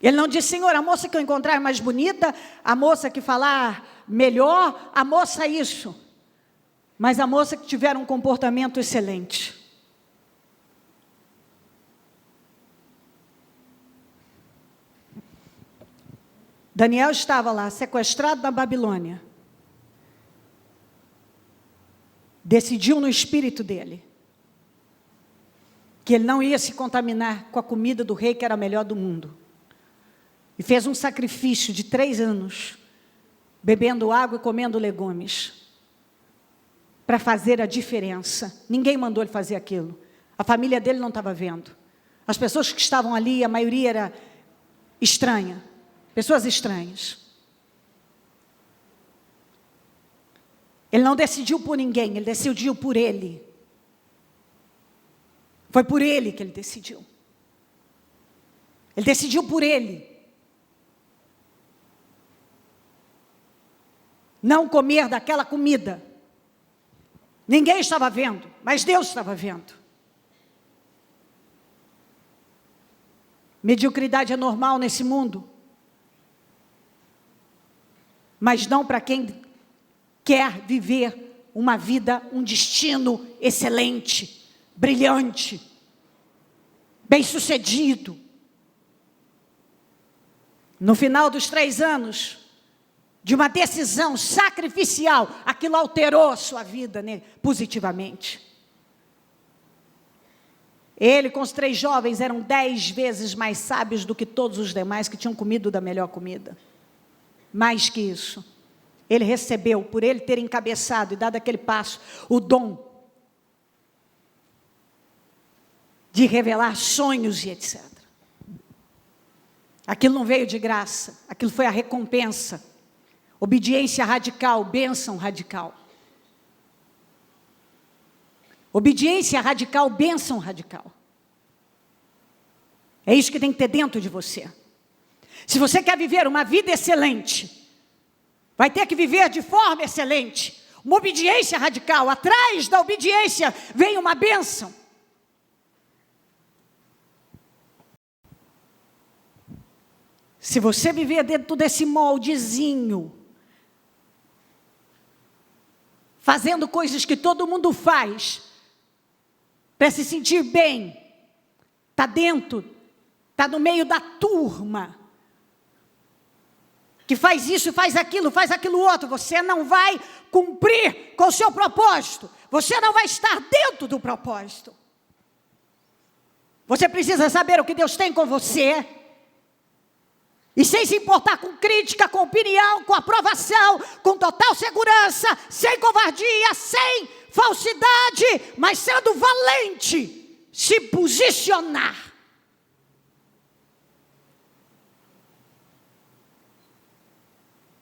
Ele não disse: Senhor, a moça que eu encontrar é mais bonita, a moça que falar melhor, a moça isso. Mas a moça que tiver um comportamento excelente. Daniel estava lá, sequestrado na Babilônia. Decidiu no espírito dele que ele não ia se contaminar com a comida do rei, que era a melhor do mundo. E fez um sacrifício de 3 anos, bebendo água e comendo legumes, para fazer a diferença. Ninguém mandou ele fazer aquilo. A família dele não estava vendo. As pessoas que estavam ali, a maioria era estranha. Pessoas estranhas. Ele não decidiu por ninguém, ele decidiu por ele. Foi por ele que ele decidiu. Ele decidiu por ele. Não comer daquela comida. Ninguém estava vendo, mas Deus estava vendo. Mediocridade é normal nesse mundo. Mas não para quem quer viver uma vida, um destino excelente, brilhante, bem-sucedido. No final dos 3 anos, de uma decisão sacrificial, aquilo alterou a sua vida, né, positivamente. Ele com os 3 jovens eram 10 vezes mais sábios do que todos os demais que tinham comido da melhor comida. Mais que isso, ele recebeu, por ele ter encabeçado e dado aquele passo, o dom de revelar sonhos e etc. Aquilo não veio de graça, aquilo foi a recompensa. Obediência radical, bênção radical. Obediência radical, bênção radical. É isso que tem que ter dentro de você. Se você quer viver uma vida excelente, vai ter que viver de forma excelente. Uma obediência radical. Atrás da obediência vem uma bênção. Se você viver dentro desse moldezinho, fazendo coisas que todo mundo faz, para se sentir bem, está dentro, está no meio da turma, que faz isso, faz aquilo outro, você não vai cumprir com o seu propósito, você não vai estar dentro do propósito. Você precisa saber o que Deus tem com você, e sem se importar com crítica, com opinião, com aprovação, com total segurança, sem covardia, sem falsidade, mas sendo valente, se posicionar.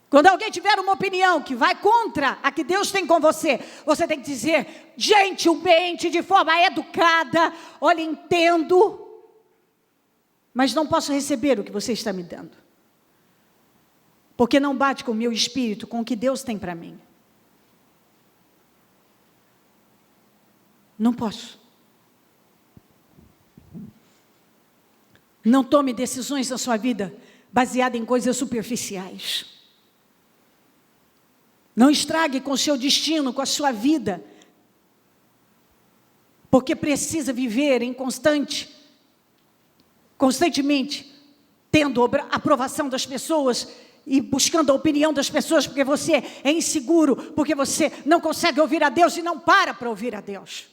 Quando alguém tiver uma opinião que vai contra a que Deus tem com você, você tem que dizer gentilmente, de forma educada: olha, entendo, mas não posso receber o que você está me dando, porque não bate com o meu espírito, com o que Deus tem para mim. Não posso. Não tome decisões na sua vida baseadas em coisas superficiais. Não estrague com o seu destino, com a sua vida, porque precisa viver em constantemente, tendo a aprovação das pessoas e buscando a opinião das pessoas, porque você é inseguro, porque você não consegue ouvir a Deus e não para ouvir a Deus.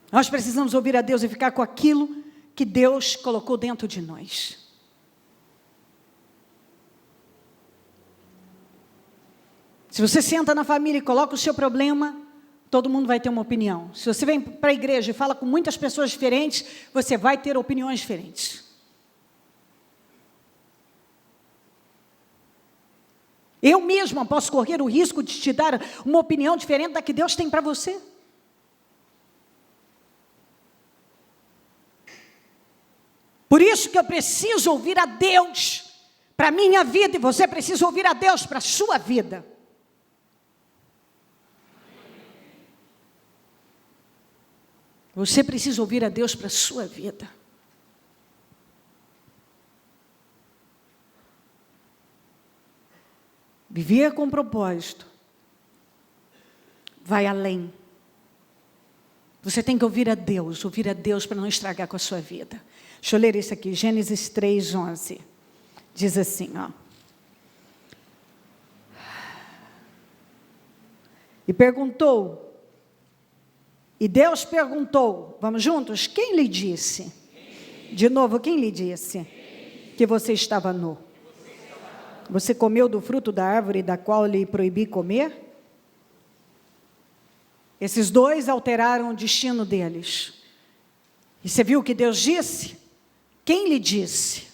Nós precisamos ouvir a Deus e ficar com aquilo que Deus colocou dentro de nós. Se você senta na família e coloca o seu problema, todo mundo vai ter uma opinião. Se você vem para a igreja e fala com muitas pessoas diferentes, você vai ter opiniões diferentes. Eu mesma posso correr o risco de te dar uma opinião diferente da que Deus tem para você. Por isso que eu preciso ouvir a Deus para a minha vida, e você precisa ouvir a Deus para a sua vida. Você precisa ouvir a Deus para a sua vida. Viver com propósito vai além. Você tem que ouvir a Deus para não estragar com a sua vida. Deixa eu ler isso aqui, Gênesis 3:11. Diz assim, ó. E Deus perguntou, vamos juntos? Quem lhe disse? De novo, quem lhe disse? Que você estava nu. Você comeu do fruto da árvore da qual lhe proibi comer? Esses dois alteraram o destino deles. E você viu o que Deus disse? Quem lhe disse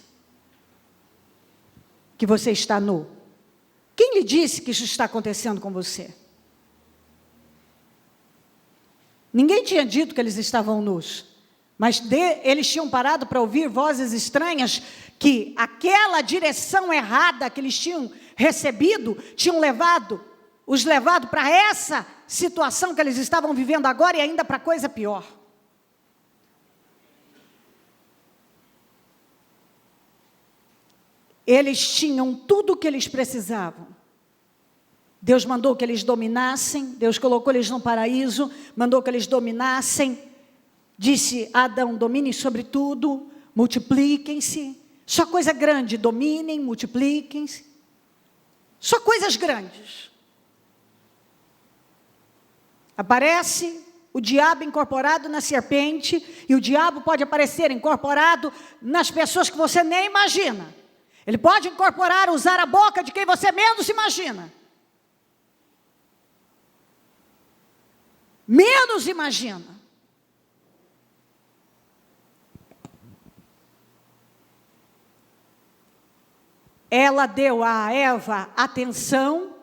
que você está nu? Quem lhe disse que isso está acontecendo com você? Ninguém tinha dito que eles estavam nus, mas eles tinham parado para ouvir vozes estranhas, que aquela direção errada que eles tinham recebido, os levado para essa situação que eles estavam vivendo agora e ainda para coisa pior. Eles tinham tudo o que eles precisavam. Deus mandou que eles dominassem, Deus colocou eles no paraíso, mandou que eles dominassem, disse a Adão, dominem sobre tudo, multipliquem-se, só coisa grande, dominem, multipliquem-se, só coisas grandes. Aparece o diabo incorporado na serpente, e o diabo pode aparecer incorporado nas pessoas que você nem imagina. Ele pode usar a boca de quem você menos imagina. Menos imagina. Ela deu a Eva atenção,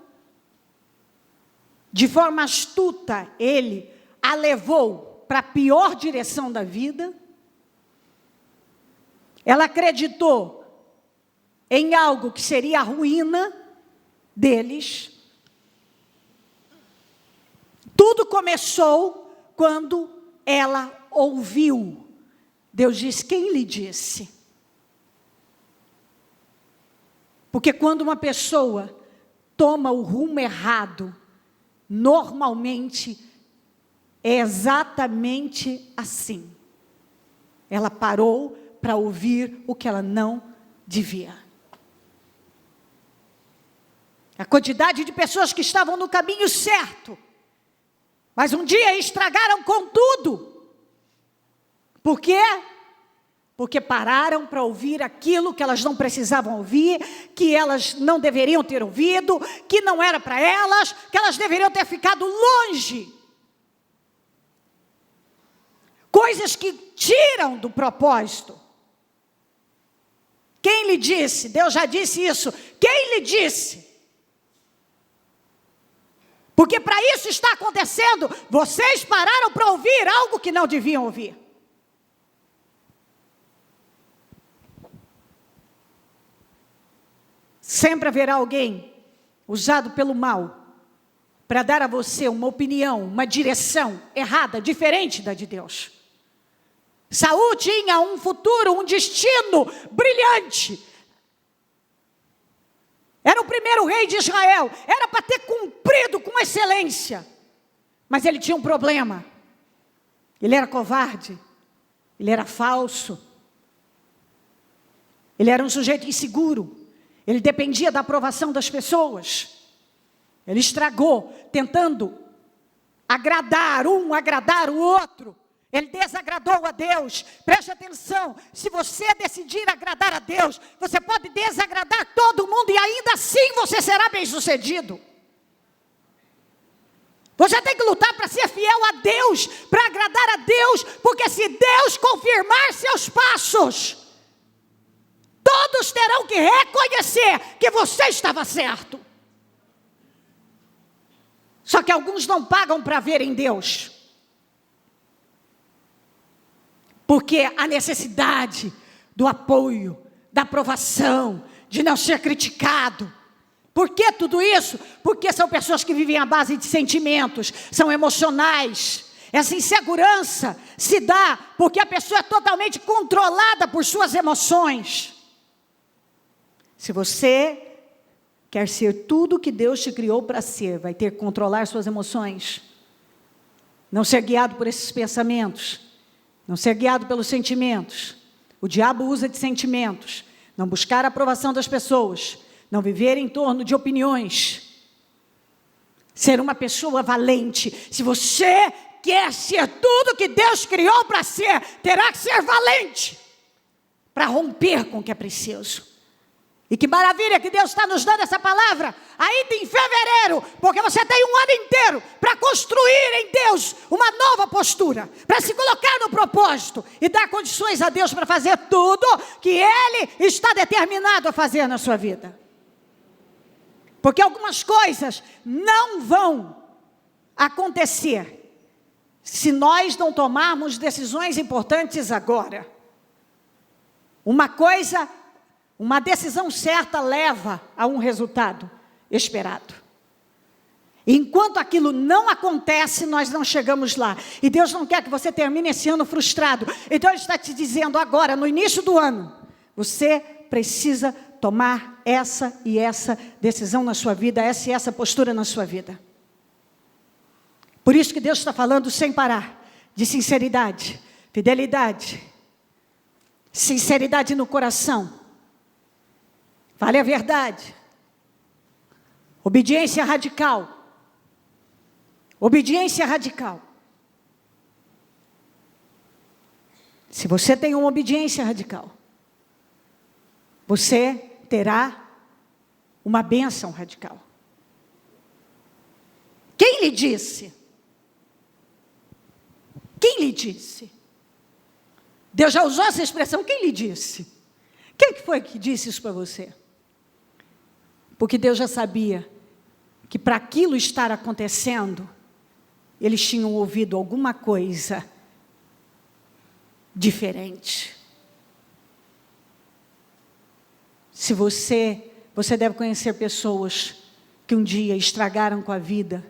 de forma astuta, ele a levou para a pior direção da vida. Ela acreditou em algo que seria a ruína deles. Tudo começou quando ela ouviu. Deus disse, quem lhe disse? Porque quando uma pessoa toma o rumo errado, normalmente é exatamente assim. Ela parou para ouvir o que ela não devia. A quantidade de pessoas que estavam no caminho certo, mas um dia estragaram com tudo. Por quê? Porque pararam para ouvir aquilo que elas não precisavam ouvir, que elas não deveriam ter ouvido, que não era para elas, que elas deveriam ter ficado longe. Coisas que tiram do propósito. Quem lhe disse? Deus já disse isso. Quem lhe disse? Porque para isso está acontecendo, vocês pararam para ouvir algo que não deviam ouvir. Sempre haverá alguém usado pelo mal para dar a você uma opinião, uma direção errada, diferente da de Deus. Saul tinha um futuro, um destino brilhante. Era o primeiro rei de Israel, era para ter cumprido com excelência. Mas ele tinha um problema. Ele era covarde, ele era falso. Ele era um sujeito inseguro. Ele dependia da aprovação das pessoas. Ele estragou, tentando agradar o outro. Ele desagradou a Deus. Preste atenção, se você decidir agradar a Deus, você pode desagradar todo mundo e ainda assim você será bem-sucedido. Você tem que lutar para ser fiel a Deus, para agradar a Deus, porque se Deus confirmar seus passos, todos terão que reconhecer que você estava certo. Só que alguns não pagam para ver em Deus. Porque a necessidade do apoio, da aprovação, de não ser criticado. Por que tudo isso? Porque são pessoas que vivem à base de sentimentos, são emocionais. Essa insegurança se dá porque a pessoa é totalmente controlada por suas emoções. Se você quer ser tudo que Deus te criou para ser, vai ter que controlar suas emoções. Não ser guiado por esses pensamentos. Não ser guiado pelos sentimentos. O diabo usa de sentimentos. Não buscar a aprovação das pessoas. Não viver em torno de opiniões. Ser uma pessoa valente. Se você quer ser tudo que Deus criou para ser, terá que ser valente. Para romper com o que é preciso. E que maravilha que Deus está nos dando essa palavra ainda em fevereiro, porque você tem um ano inteiro para construir em Deus uma nova postura, para se colocar no propósito e dar condições a Deus para fazer tudo que Ele está determinado a fazer na sua vida. Porque algumas coisas não vão acontecer se nós não tomarmos decisões importantes agora. Uma decisão certa leva a um resultado esperado. Enquanto aquilo não acontece, nós não chegamos lá. E Deus não quer que você termine esse ano frustrado. Então Ele está te dizendo agora, no início do ano, você precisa tomar essa e essa decisão na sua vida, essa e essa postura na sua vida. Por isso que Deus está falando sem parar, de sinceridade, fidelidade, sinceridade no coração. Fale a verdade. Obediência radical. Obediência radical. Se você tem uma obediência radical, você terá uma bênção radical. Quem lhe disse? Quem lhe disse? Deus já usou essa expressão, quem lhe disse? Quem que foi que disse isso para você? Porque Deus já sabia que para aquilo estar acontecendo, eles tinham ouvido alguma coisa diferente. Se você deve conhecer pessoas que um dia estragaram com a vida,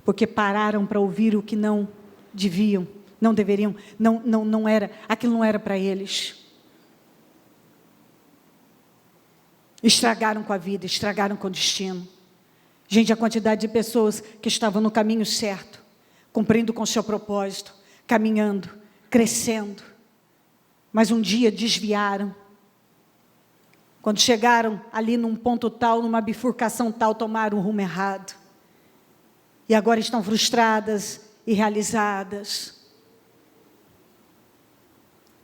porque pararam para ouvir o que não deviam, não deveriam, não era, aquilo não era para eles. Estragaram com a vida, estragaram com o destino. Gente, a quantidade de pessoas que estavam no caminho certo, cumprindo com o seu propósito, caminhando, crescendo, mas um dia desviaram. Quando chegaram ali num ponto tal, numa bifurcação tal, tomaram um rumo errado. E agora estão frustradas e realizadas.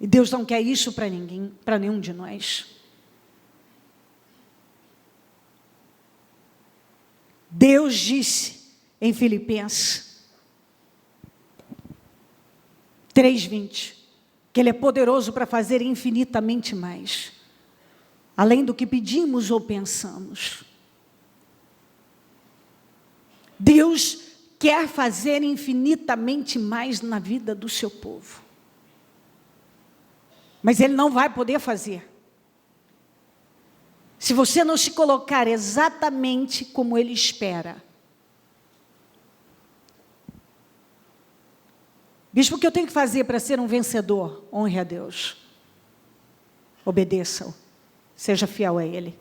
E Deus não quer isso para ninguém, para nenhum de nós. Deus disse em Filipenses 3:20, que Ele é poderoso para fazer infinitamente mais, além do que pedimos ou pensamos. Deus quer fazer infinitamente mais na vida do seu povo. Mas Ele não vai poder fazer se você não se colocar exatamente como Ele espera. Bispo, o que eu tenho que fazer para ser um vencedor? Honre a Deus. Obedeça-o. Seja fiel a Ele.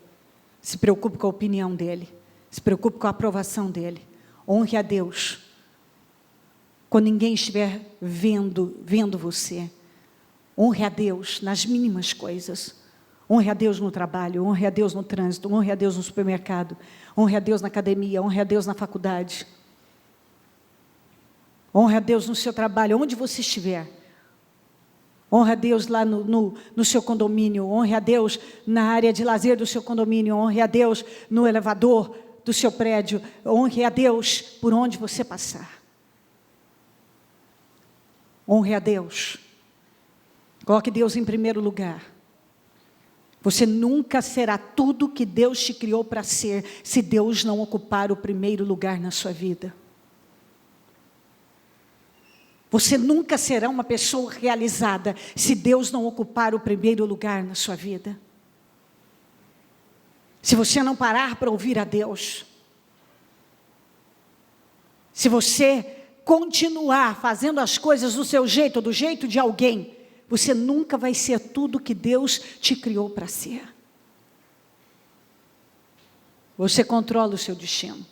Se preocupe com a opinião dEle. Se preocupe com a aprovação dEle. Honre a Deus. Quando ninguém estiver vendo você. Honre a Deus nas mínimas coisas. Honre a Deus no trabalho, honre a Deus no trânsito, honre a Deus no supermercado, honre a Deus na academia, honre a Deus na faculdade. Honre a Deus no seu trabalho, onde você estiver. Honre a Deus lá no seu condomínio, honre a Deus na área de lazer do seu condomínio, honre a Deus no elevador do seu prédio, honre a Deus por onde você passar. Honre a Deus. Coloque Deus em primeiro lugar. Você nunca será tudo que Deus te criou para ser, se Deus não ocupar o primeiro lugar na sua vida. Você nunca será uma pessoa realizada, se Deus não ocupar o primeiro lugar na sua vida. Se você não parar para ouvir a Deus. Se você continuar fazendo as coisas do seu jeito, do jeito de alguém, você nunca vai ser tudo que Deus te criou para ser. Você controla o seu destino.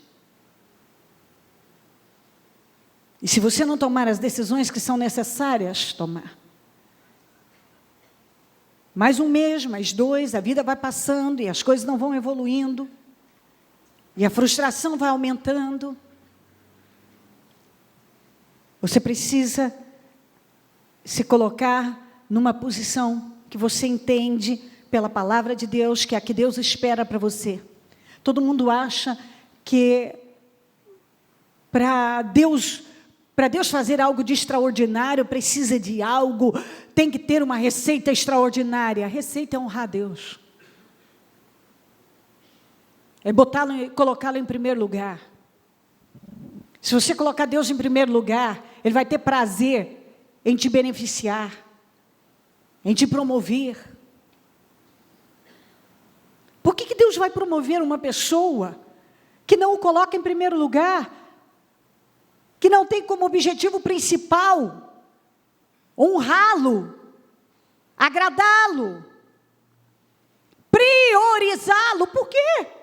E se você não tomar as decisões que são necessárias tomar, mais um mês, mais 2, a vida vai passando e as coisas não vão evoluindo. E a frustração vai aumentando. Você precisa se colocar numa posição que você entende pela palavra de Deus, que é a que Deus espera para você. Todo mundo acha que para Deus fazer algo de extraordinário, precisa de algo, tem que ter uma receita extraordinária. A receita é honrar a Deus. É colocá-lo em primeiro lugar. Se você colocar Deus em primeiro lugar, Ele vai ter prazer em te beneficiar, em te promover. Por que Deus vai promover uma pessoa que não o coloca em primeiro lugar? Que não tem como objetivo principal honrá-lo, agradá-lo, priorizá-lo? Por quê?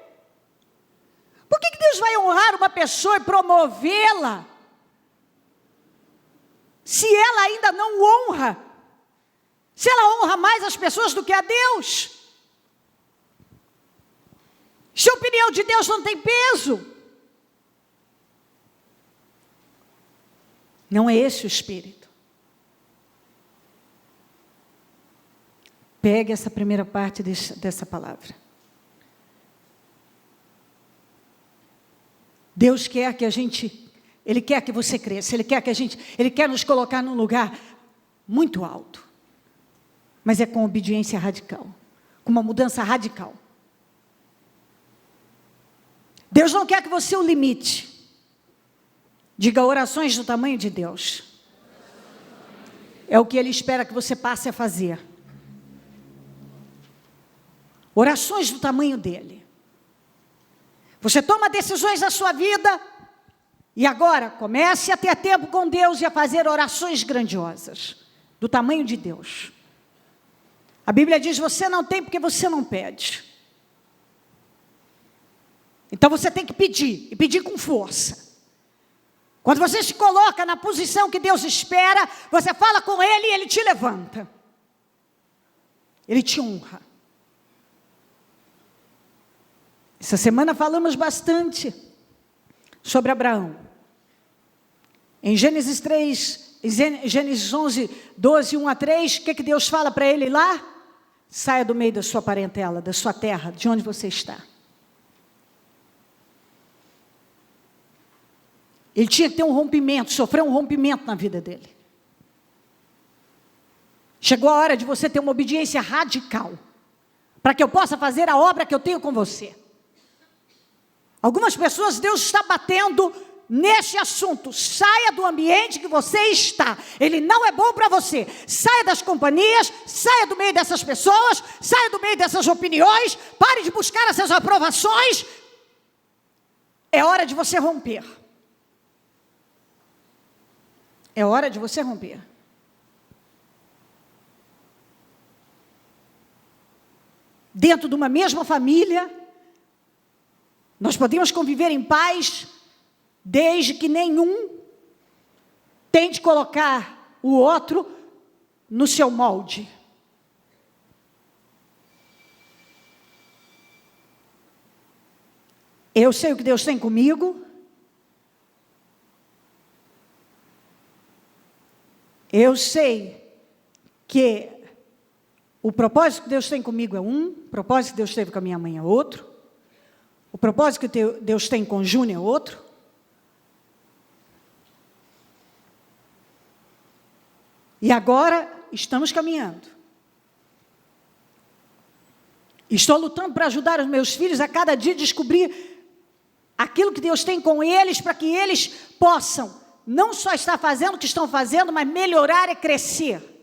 Por que Deus vai honrar uma pessoa e promovê-la, se ela ainda não o honra? Se ela honra mais as pessoas do que a Deus? Se a opinião de Deus não tem peso? Não é esse o espírito. Pegue essa primeira parte dessa palavra. Deus quer que Ele quer que você cresça, Ele quer nos colocar num lugar muito alto. Mas é com obediência radical, com uma mudança radical. Deus não quer que você o limite. Diga: orações do tamanho de Deus. É o que Ele espera que você passe a fazer. Orações do tamanho dEle. Você toma decisões na sua vida e agora comece a ter tempo com Deus e a fazer orações grandiosas, do tamanho de Deus. A Bíblia diz: você não tem porque você não pede. Então você tem que pedir, e pedir com força. Quando você se coloca na posição que Deus espera, você fala com Ele e Ele te levanta. Ele te honra. Essa semana falamos bastante sobre Abraão. Em Gênesis 3, Gênesis 11, 12, 1 a 3, o que Deus fala para ele lá? Saia do meio da sua parentela, da sua terra, de onde você está. Ele tinha que ter um rompimento, sofreu um rompimento na vida dele. Chegou a hora de você ter uma obediência radical, para que eu possa fazer a obra que eu tenho com você. Algumas pessoas, Deus está batendo neste assunto. Saia do ambiente que você está. Ele não é bom para você. Saia das companhias, saia do meio dessas pessoas, saia do meio dessas opiniões, pare de buscar essas aprovações. É hora de você romper. É hora de você romper. Dentro de uma mesma família, nós podemos conviver em paz, desde que nenhum tente colocar o outro no seu molde. Eu sei o que Deus tem comigo. Eu sei que o propósito que Deus tem comigo é um, o propósito que Deus teve com a minha mãe é outro, o propósito que Deus tem com o Júnior é outro. E agora estamos caminhando. Estou lutando para ajudar os meus filhos a cada dia descobrir aquilo que Deus tem com eles, para que eles possam não só estar fazendo o que estão fazendo, mas melhorar e crescer.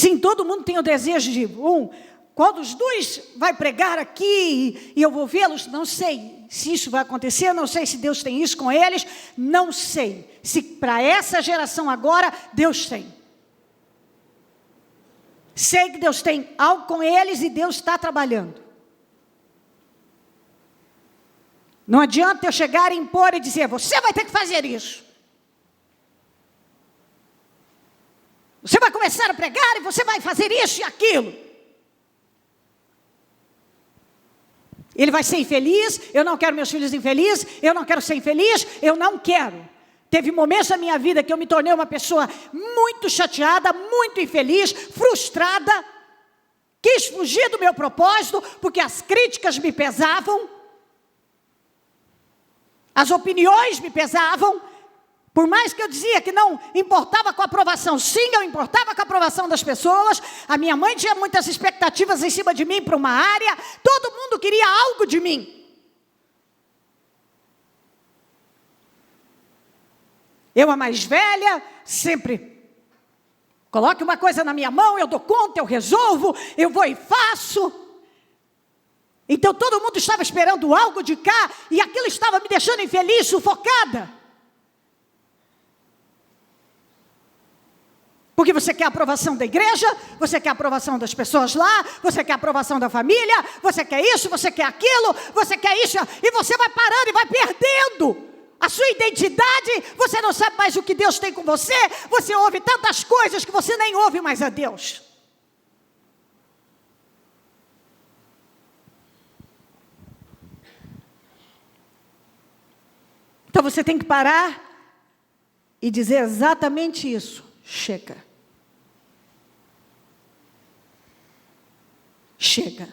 Sim, todo mundo tem o desejo de, qual dos dois vai pregar aqui e eu vou vê-los? Não sei se isso vai acontecer, não sei se Deus tem isso com eles, não sei se para essa geração agora Deus tem. Sei que Deus tem algo com eles e Deus está trabalhando. Não adianta eu chegar e impor e dizer, você vai ter que fazer isso. Você vai começar a pregar e você vai fazer isso e aquilo. Ele vai ser infeliz, eu não quero meus filhos infelizes, eu não quero ser infeliz, eu não quero. Teve momentos da minha vida que eu me tornei uma pessoa muito chateada, muito infeliz, frustrada, quis fugir do meu propósito, porque as críticas me pesavam, as opiniões me pesavam, por mais que eu dizia que não importava com a aprovação, sim, eu importava com a aprovação das pessoas, a minha mãe tinha muitas expectativas em cima de mim para uma área, todo mundo queria algo de mim. Eu, a mais velha, sempre coloque uma coisa na minha mão, eu dou conta, eu resolvo, eu vou e faço. Então todo mundo estava esperando algo de cá, e aquilo estava me deixando infeliz, sufocada. Porque você quer a aprovação da igreja, você quer a aprovação das pessoas lá, você quer a aprovação da família, você quer isso, você quer aquilo, você quer isso, e você vai parando e vai perdendo a sua identidade, você não sabe mais o que Deus tem com você, você ouve tantas coisas que você nem ouve mais a Deus. Então você tem que parar e dizer exatamente isso. Chega. Chega.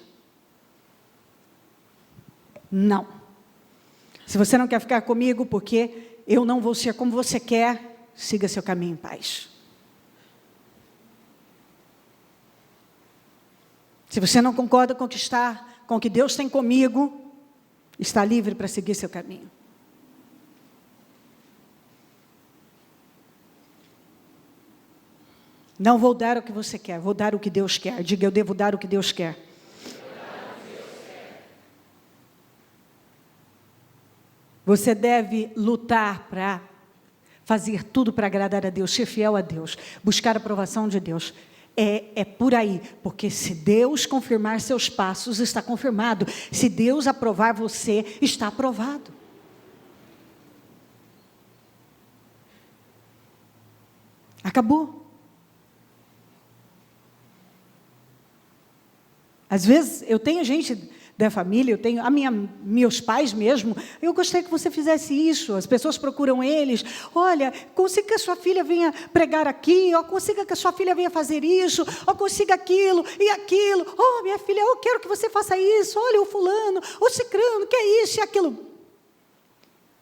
Não. Se você não quer ficar comigo porque eu não vou ser como você quer, siga seu caminho em paz. Se você não concorda com o que Deus tem comigo, está livre para seguir seu caminho. Não vou dar o que você quer, vou dar o que Deus quer. Diga, eu devo dar o que Deus quer. Você deve lutar para fazer tudo para agradar a Deus, ser fiel a Deus, buscar a aprovação de Deus. É por aí, porque se Deus confirmar seus passos, está confirmado. Se Deus aprovar você, está aprovado. Acabou. Às vezes eu tenho gente da família, eu tenho meus pais mesmo, eu gostaria que você fizesse isso, as pessoas procuram eles, olha, consiga que a sua filha venha pregar aqui, ou consiga que a sua filha venha fazer isso, ou consiga aquilo e aquilo, oh minha filha, eu quero que você faça isso, olha o fulano, o cicrano, que é isso e aquilo.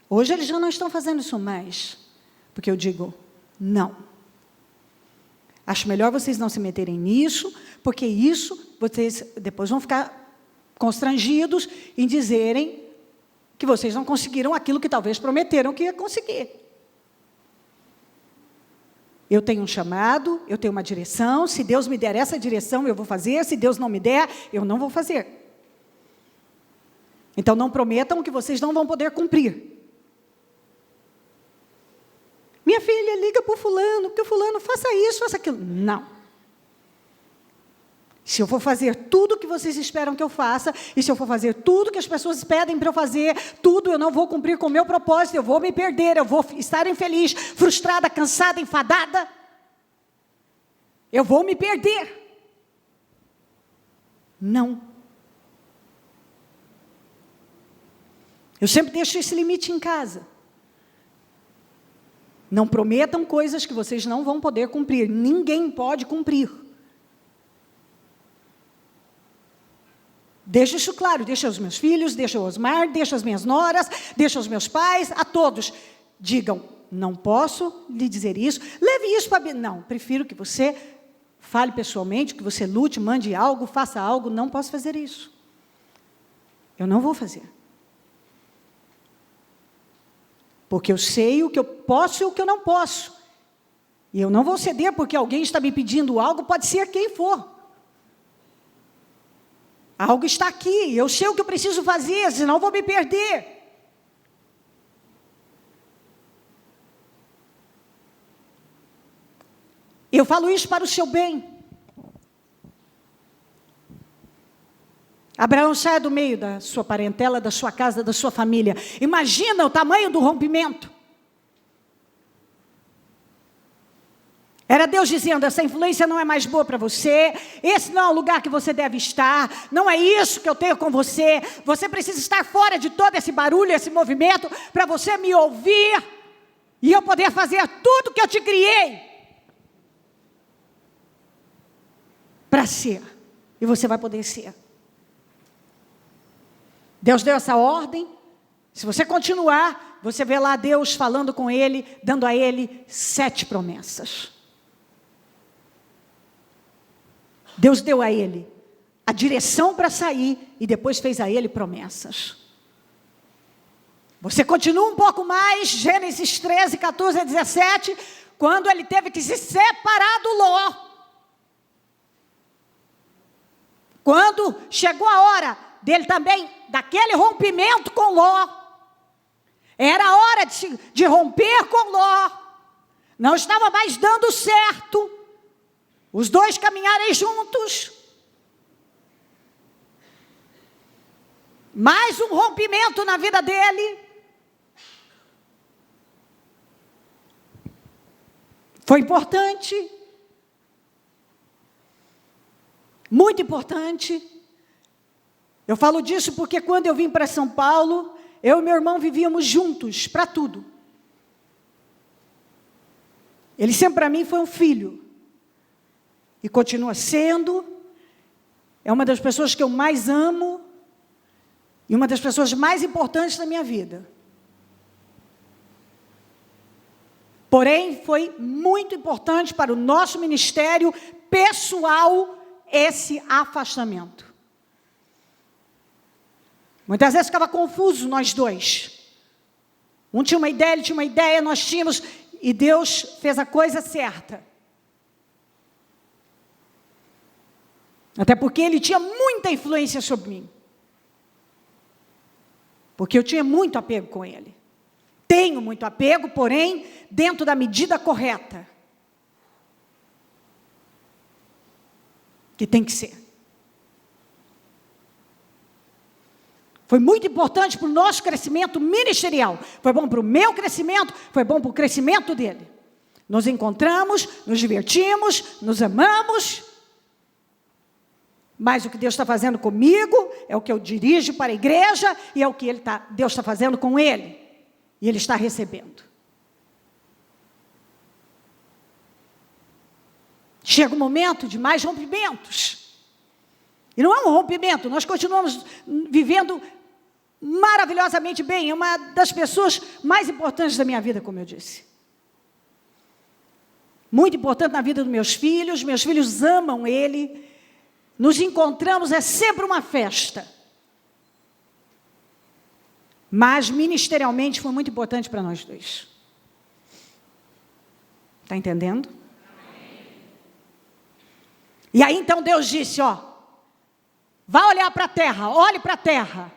Hoje eles já não estão fazendo isso mais, porque eu digo, não. Acho melhor vocês não se meterem nisso, porque isso, vocês depois vão ficar constrangidos em dizerem que vocês não conseguiram aquilo que talvez prometeram que ia conseguir. Eu tenho um chamado, eu tenho uma direção, se Deus me der essa direção, eu vou fazer, se Deus não me der, eu não vou fazer. Então não prometam que vocês não vão poder cumprir. Minha filha, liga para o fulano, que o fulano faça isso, faça aquilo. Não. Se eu for fazer tudo o que vocês esperam que eu faça, e se eu for fazer tudo que as pessoas pedem para eu fazer, tudo eu não vou cumprir com o meu propósito, eu vou me perder, eu vou estar infeliz, frustrada, cansada, enfadada. Eu vou me perder. Não. Eu sempre deixo esse limite em casa. Não prometam coisas que vocês não vão poder cumprir. Ninguém pode cumprir. Deixa isso claro, deixa os meus filhos, deixa o Osmar, deixa as minhas noras, deixa os meus pais, a todos. Digam, não posso lhe dizer isso, leve isso para... Não, prefiro que você fale pessoalmente, que você lute, mande algo, faça algo, não posso fazer isso. Eu não vou fazer. Porque eu sei o que eu posso e o que eu não posso. E eu não vou ceder porque alguém está me pedindo algo, pode ser quem for. Algo está aqui, eu sei o que eu preciso fazer, senão eu vou me perder. Eu falo isso para o seu bem. Abraão, saia do meio da sua parentela, da sua casa, da sua família. Imagina o tamanho do rompimento. Era Deus dizendo, essa influência não é mais boa para você, esse não é o lugar que você deve estar, não é isso que eu tenho com você, você precisa estar fora de todo esse barulho, esse movimento, para você me ouvir, e eu poder fazer tudo que eu te criei, para ser, e você vai poder ser. Deus deu essa ordem, se você continuar, você vê lá Deus falando com ele, dando a ele 7 promessas. Deus deu a ele a direção para sair e depois fez a ele promessas. Você continua um pouco mais, Gênesis 13, 14 a 17, quando ele teve que se separar do Ló. Quando chegou a hora dele também, daquele rompimento com Ló, era a hora de romper com Ló, não estava mais dando certo, os dois caminharem juntos, mais um rompimento na vida dele, foi importante, muito importante. Eu falo disso porque quando eu vim para São Paulo, eu e meu irmão vivíamos juntos, para tudo. Ele sempre para mim foi um filho. E continua sendo. É uma das pessoas que eu mais amo. E uma das pessoas mais importantes da minha vida. Porém, foi muito importante para o nosso ministério pessoal esse afastamento. Muitas vezes ficava confuso nós dois. Um tinha uma ideia, ele tinha uma ideia, nós tínhamos, e Deus fez a coisa certa. Até porque ele tinha muita influência sobre mim. Porque eu tinha muito apego com ele. Tenho muito apego, porém, dentro da medida correta. Que tem que ser. Foi muito importante para o nosso crescimento ministerial. Foi bom para o meu crescimento, foi bom para o crescimento dele. Nos encontramos, nos divertimos, nos amamos. Mas o que Deus está fazendo comigo é o que eu dirijo para a igreja e é o que Deus está fazendo com ele. E ele está recebendo. Chega um momento de mais rompimentos. E não é um rompimento, nós continuamos vivendo maravilhosamente bem. É uma das pessoas mais importantes da minha vida, como eu disse. Muito importante na vida dos meus filhos amam ele. Nos encontramos, é sempre uma festa. Mas ministerialmente foi muito importante para nós dois. Está entendendo? E aí então Deus disse, ó, vá olhar para a terra, olhe para a terra.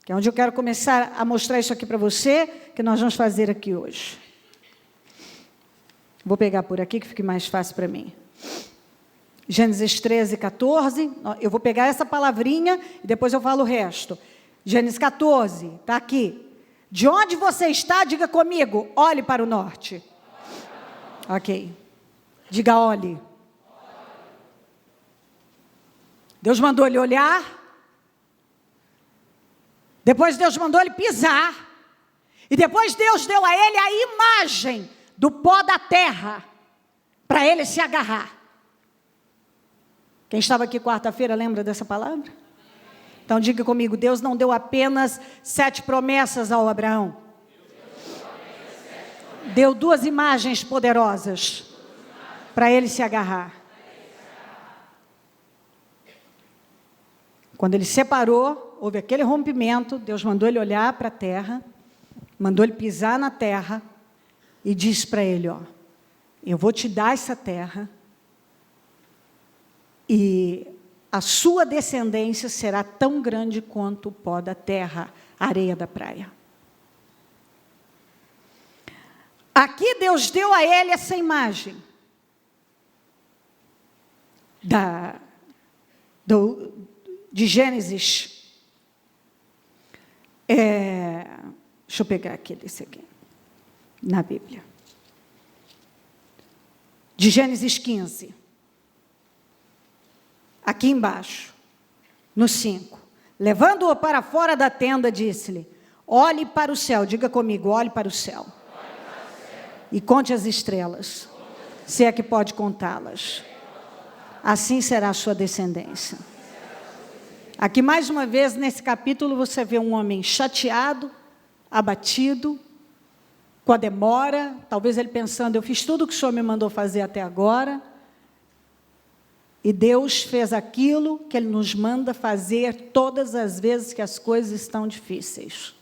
Que é onde eu quero começar a mostrar isso aqui para você, que nós vamos fazer aqui hoje. Vou pegar por aqui que fique mais fácil para mim. Gênesis 13, 14, eu vou pegar essa palavrinha e depois eu falo o resto. Gênesis 14, está aqui. De onde você está, diga comigo, olhe para o norte. Ok. Diga olhe. Deus mandou ele olhar. Depois Deus mandou ele pisar. E depois Deus deu a ele a imagem do pó da terra, para ele se agarrar. Quem estava aqui quarta-feira lembra dessa palavra? Então diga comigo, Deus não deu apenas 7 promessas ao Abraão. Deu 2 imagens poderosas para ele se agarrar. Quando ele separou, houve aquele rompimento, Deus mandou ele olhar para a terra, mandou ele pisar na terra e disse para ele, ó, eu vou te dar essa terra e a sua descendência será tão grande quanto o pó da terra, a areia da praia. Aqui Deus deu a ele essa imagem de Gênesis. Deixa eu pegar desse aqui, na Bíblia. De Gênesis 15. Aqui embaixo, no 5. Levando-o para fora da tenda, disse-lhe: olhe para o céu, diga comigo, olhe para o céu. E conte as estrelas, se é que pode contá-las. Assim será a sua descendência. Aqui mais uma vez, nesse capítulo, você vê um homem chateado, abatido, com a demora, talvez ele pensando, eu fiz tudo o que o Senhor me mandou fazer até agora, e Deus fez aquilo que Ele nos manda fazer todas as vezes que as coisas estão difíceis.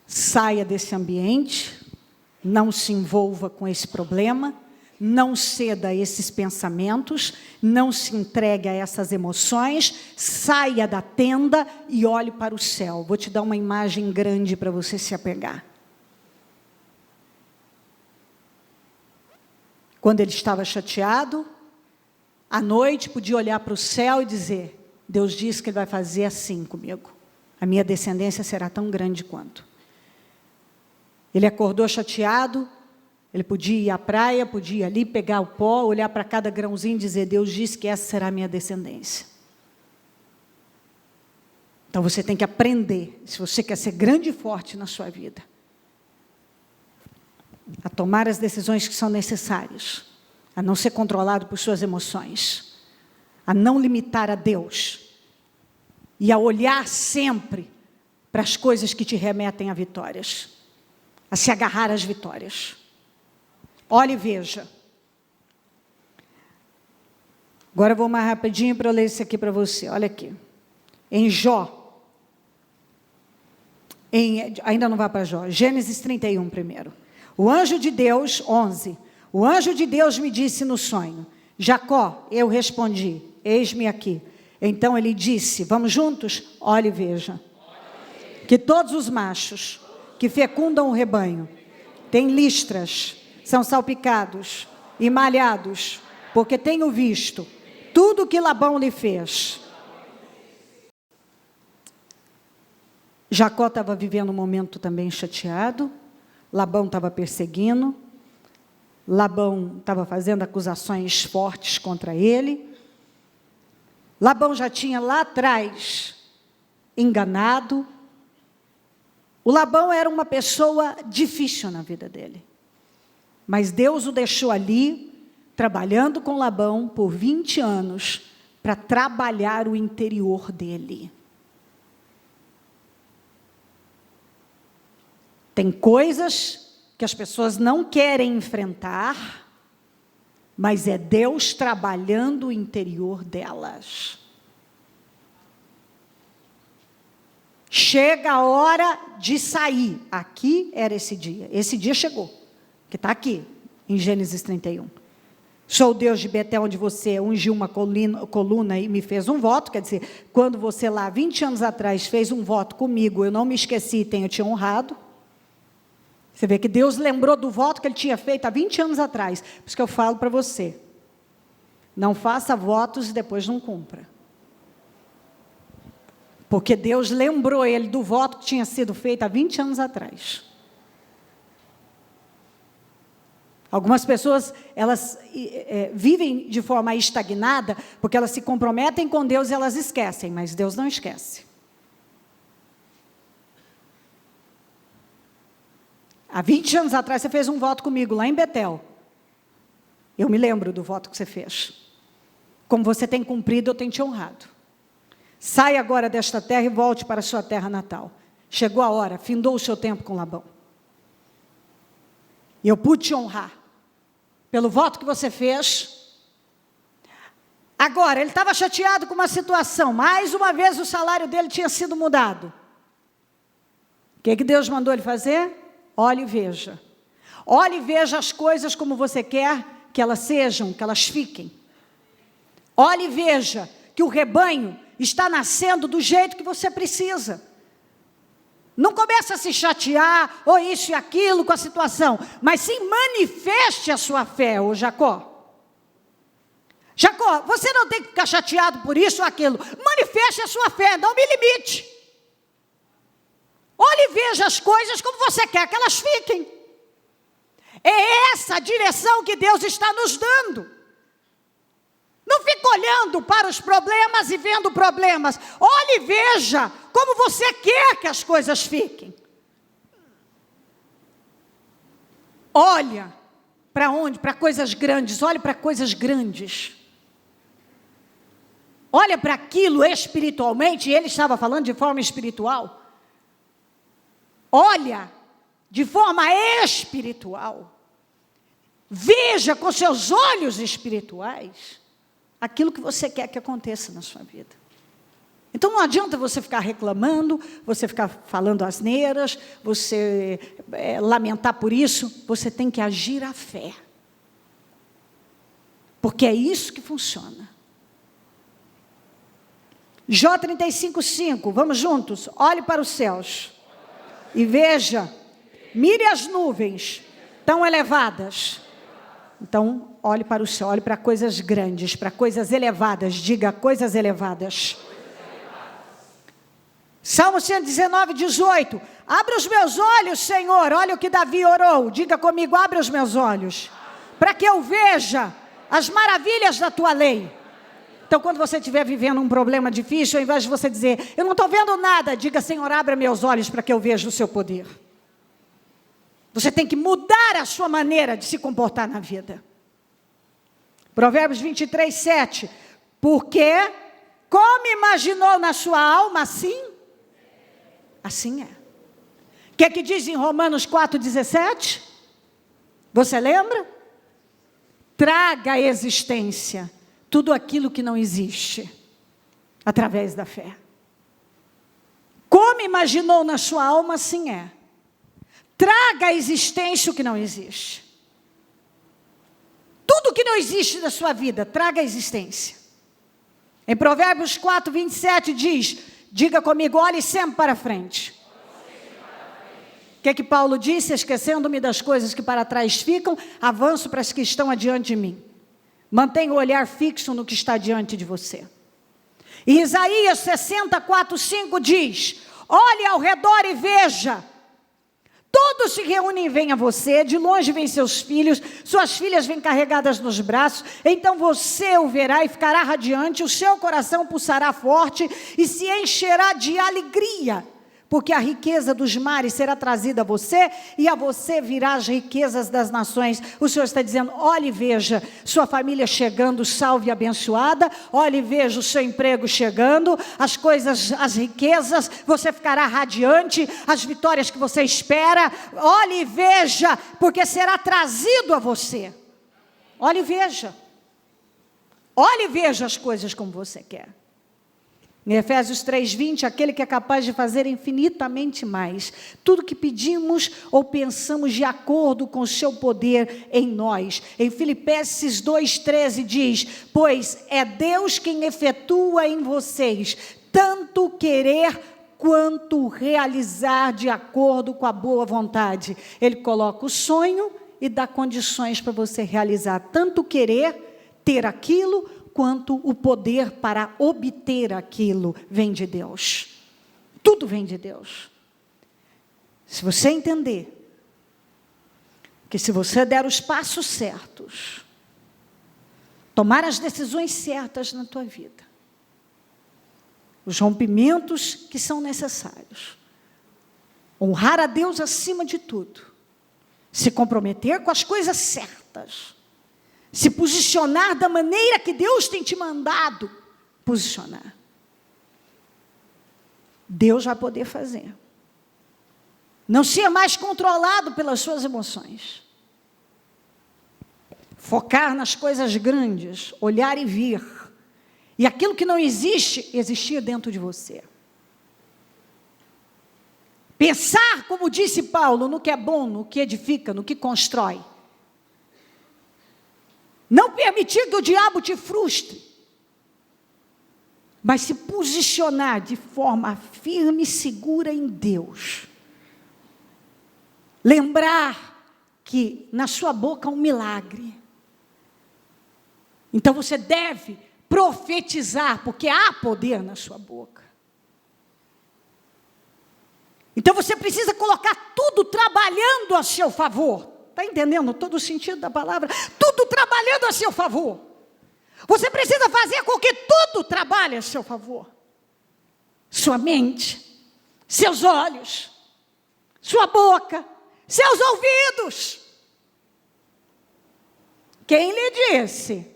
Saia desse ambiente, não se envolva com esse problema, não ceda a esses pensamentos, não se entregue a essas emoções, saia da tenda e olhe para o céu. Vou te dar uma imagem grande para você se apegar. Quando ele estava chateado, à noite podia olhar para o céu e dizer: Deus diz que Ele vai fazer assim comigo. A minha descendência será tão grande quanto. Ele acordou chateado, ele podia ir à praia, podia ir ali, pegar o pó, olhar para cada grãozinho e dizer: Deus disse que essa será a minha descendência. Então você tem que aprender, se você quer ser grande e forte na sua vida, a tomar as decisões que são necessárias, a não ser controlado por suas emoções, a não limitar a Deus, e a olhar sempre para as coisas que te remetem a vitórias, a se agarrar às vitórias. Olhe e veja. Agora eu vou mais rapidinho para eu ler isso aqui para você. Olha aqui. Em Jó. Ainda não vai para Jó. Gênesis 31 primeiro. O anjo de Deus, 11. O anjo de Deus me disse no sonho: Jacó. Eu respondi: eis-me aqui. Então ele disse: vamos juntos? Olhe e veja. Que todos os machos que fecundam o rebanho têm listras, são salpicados e malhados, porque tenho visto tudo que Labão lhe fez. Jacó estava vivendo um momento também chateado, Labão estava perseguindo, Labão estava fazendo acusações fortes contra ele, Labão já tinha lá atrás enganado. O Labão era uma pessoa difícil na vida dele. Mas Deus o deixou ali, trabalhando com Labão por 20 anos, para trabalhar o interior dele. Tem coisas que as pessoas não querem enfrentar, mas é Deus trabalhando o interior delas. Chega a hora de sair. Aqui era esse dia. Esse dia chegou. Que está aqui, em Gênesis 31. Sou o Deus de Betel, onde você ungiu uma coluna e me fez um voto. Quer dizer, quando você lá, 20 anos atrás, fez um voto comigo, eu não me esqueci e tenho te honrado. Você vê que Deus lembrou do voto que Ele tinha feito há 20 anos atrás. Por isso que eu falo para você. Não faça votos e depois não cumpra. Porque Deus lembrou ele do voto que tinha sido feito há 20 anos atrás. Algumas pessoas, elas vivem de forma estagnada, porque elas se comprometem com Deus e elas esquecem, mas Deus não esquece. Há 20 anos atrás, você fez um voto comigo lá em Betel. Eu me lembro do voto que você fez. Como você tem cumprido, eu tenho te honrado. Saia agora desta terra e volte para a sua terra natal. Chegou a hora, findou o seu tempo com Labão. E eu pude te honrar pelo voto que você fez. Agora, ele estava chateado com uma situação. Mais uma vez o salário dele tinha sido mudado. O que Deus mandou ele fazer? Olhe e veja. Olhe e veja as coisas como você quer que elas sejam, que elas fiquem. Olhe e veja que o rebanho está nascendo do jeito que você precisa. Não comece a se chatear, ou isso e aquilo com a situação, mas sim manifeste a sua fé, ô Jacó. Jacó, você não tem que ficar chateado por isso ou aquilo. Manifeste a sua fé, não me limite. Olhe e veja as coisas como você quer que elas fiquem. É essa a direção que Deus está nos dando. Não fique olhando para os problemas e vendo problemas. Olhe e veja como você quer que as coisas fiquem. Olha para onde? Para coisas grandes. Olhe para coisas grandes. Olha para aquilo espiritualmente. Ele estava falando de forma espiritual. Olha de forma espiritual. Veja com seus olhos espirituais aquilo que você quer que aconteça na sua vida. Então não adianta você ficar reclamando, você ficar falando asneiras, você lamentar por isso. Você tem que agir à fé. Porque é isso que funciona. Jó 35:5, vamos juntos. Olhe para os céus e veja, mire as nuvens tão elevadas. Então, olhe para o céu, olhe para coisas grandes, para coisas elevadas. Diga, coisas elevadas. Salmo 119:18. Abra os meus olhos, Senhor. Olha o que Davi orou. Diga comigo, abre os meus olhos, para que eu veja as maravilhas da tua lei. Então, quando você estiver vivendo um problema difícil, ao invés de você dizer, eu não estou vendo nada, diga, Senhor, abra meus olhos para que eu veja o seu poder. Você tem que mudar a sua maneira de se comportar na vida. Provérbios 23:7. Porque, como imaginou na sua alma, assim é. O que é que diz em Romanos 4:17? Você lembra? Traga à existência tudo aquilo que não existe, através da fé. Como imaginou na sua alma, assim é. Traga à existência o que não existe. Tudo que não existe da sua vida, traga à existência. Em Provérbios 4:27 diz, diga comigo, olhe sempre para frente. O que é que Paulo disse? Esquecendo-me das coisas que para trás ficam, avanço para as que estão adiante de mim. Mantenha o olhar fixo no que está diante de você. E Isaías 64:5 diz, olhe ao redor e veja. Todos se reúnem e vêm a você, de longe vêm seus filhos, suas filhas vêm carregadas nos braços, então você o verá e ficará radiante, o seu coração pulsará forte e se encherá de alegria, porque a riqueza dos mares será trazida a você e a você virá as riquezas das nações. O Senhor está dizendo, olhe e veja sua família chegando, salve e abençoada, olhe e veja o seu emprego chegando, as coisas, as riquezas, você ficará radiante, as vitórias que você espera, olhe e veja, porque será trazido a você. Olhe e veja. Olhe e veja as coisas como você quer. Em Efésios 3:20, aquele que é capaz de fazer infinitamente mais, tudo que pedimos ou pensamos de acordo com o seu poder em nós. Em Filipenses 2:13 diz, pois é Deus quem efetua em vocês, tanto querer quanto realizar de acordo com a boa vontade. Ele coloca o sonho e dá condições para você realizar, tanto querer ter aquilo, quanto o poder para obter aquilo vem de Deus. Tudo vem de Deus. Se você entender que se você der os passos certos, tomar as decisões certas na tua vida, os rompimentos que são necessários, honrar a Deus acima de tudo, se comprometer com as coisas certas, se posicionar da maneira que Deus tem te mandado posicionar, Deus vai poder fazer. Não ser mais controlado pelas suas emoções. Focar nas coisas grandes, olhar e vir. E aquilo que não existe, existir dentro de você. Pensar, como disse Paulo, no que é bom, no que edifica, no que constrói. Não permitir que o diabo te frustre. mas se posicionar de forma firme e segura em Deus. Lembrar que na sua boca há um milagre. Então você deve profetizar, porque há poder na sua boca. Então você precisa colocar tudo trabalhando a seu favor. Está entendendo todo o sentido da palavra? Tudo trabalhando a seu favor. Você precisa fazer com que tudo trabalhe a seu favor. Sua mente, seus olhos, sua boca, seus ouvidos. Quem lhe disse?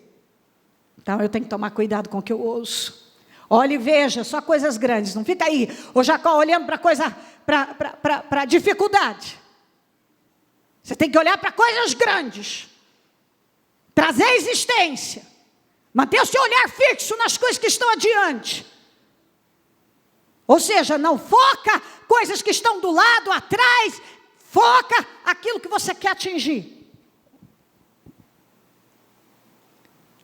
Então eu tenho que tomar cuidado com o que eu ouço. Olhe e veja, só coisas grandes. Não fica aí, o Jacó olhando para coisa, para dificuldade. Você tem que olhar para coisas grandes. Trazer a existência. Manter o seu olhar fixo nas coisas que estão adiante. Ou seja, não foca coisas que estão do lado, atrás. Foca aquilo que você quer atingir.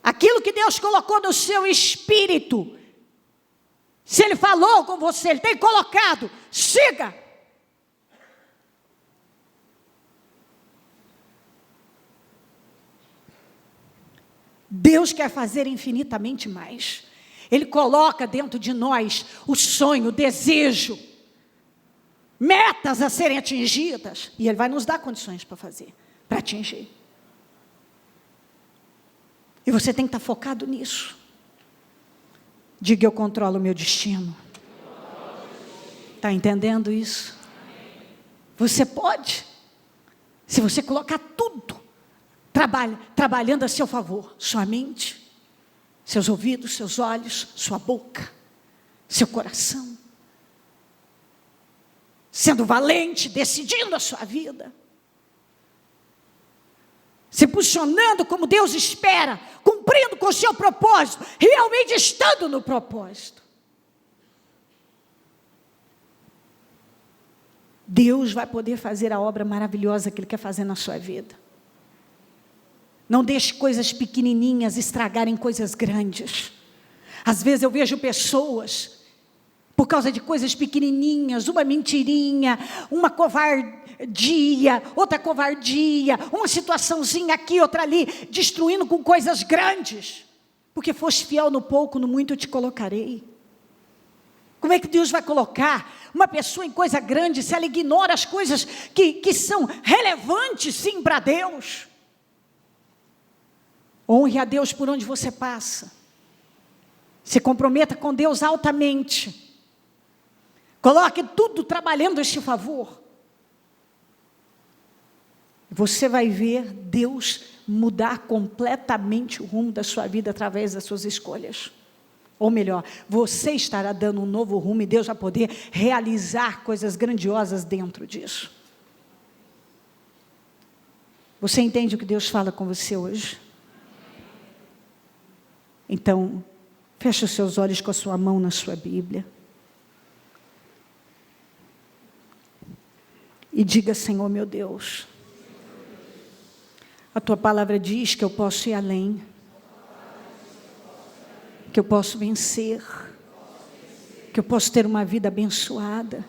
Aquilo que Deus colocou no seu espírito. Se Ele falou com você, Ele tem colocado, siga. Deus quer fazer infinitamente mais. Ele coloca dentro de nós o sonho, o desejo, metas a serem atingidas. E Ele vai nos dar condições para fazer, para atingir. E você tem que estar focado nisso. Diga, eu controlo o meu destino. Está entendendo isso? Você pode. Se você colocar tudo, trabalhando a seu favor. Sua mente, seus ouvidos, seus olhos, sua boca, seu coração. Sendo valente, decidindo a sua vida. Se posicionando como Deus espera, cumprindo com o seu propósito, realmente estando no propósito. Deus vai poder fazer a obra maravilhosa que Ele quer fazer na sua vida. Não deixe coisas pequenininhas estragarem coisas grandes. Às vezes eu vejo pessoas, por causa de coisas pequenininhas, uma mentirinha, uma covardia, outra covardia, uma situaçãozinha aqui, outra ali, destruindo com coisas grandes. Porque foste fiel no pouco, no muito eu te colocarei. Como é que Deus vai colocar uma pessoa em coisa grande se ela ignora as coisas que são relevantes sim para Deus? Honre a Deus por onde você passa. Se comprometa com Deus altamente. Coloque tudo trabalhando a seu favor. Você vai ver Deus mudar completamente o rumo da sua vida através das suas escolhas. Ou melhor, você estará dando um novo rumo e Deus vai poder realizar coisas grandiosas dentro disso. Você entende o que Deus fala com você hoje? Então, feche os seus olhos com a sua mão na sua Bíblia. E diga, Senhor meu Deus, a Tua palavra diz que eu posso ir além, que eu posso vencer, que eu posso ter uma vida abençoada,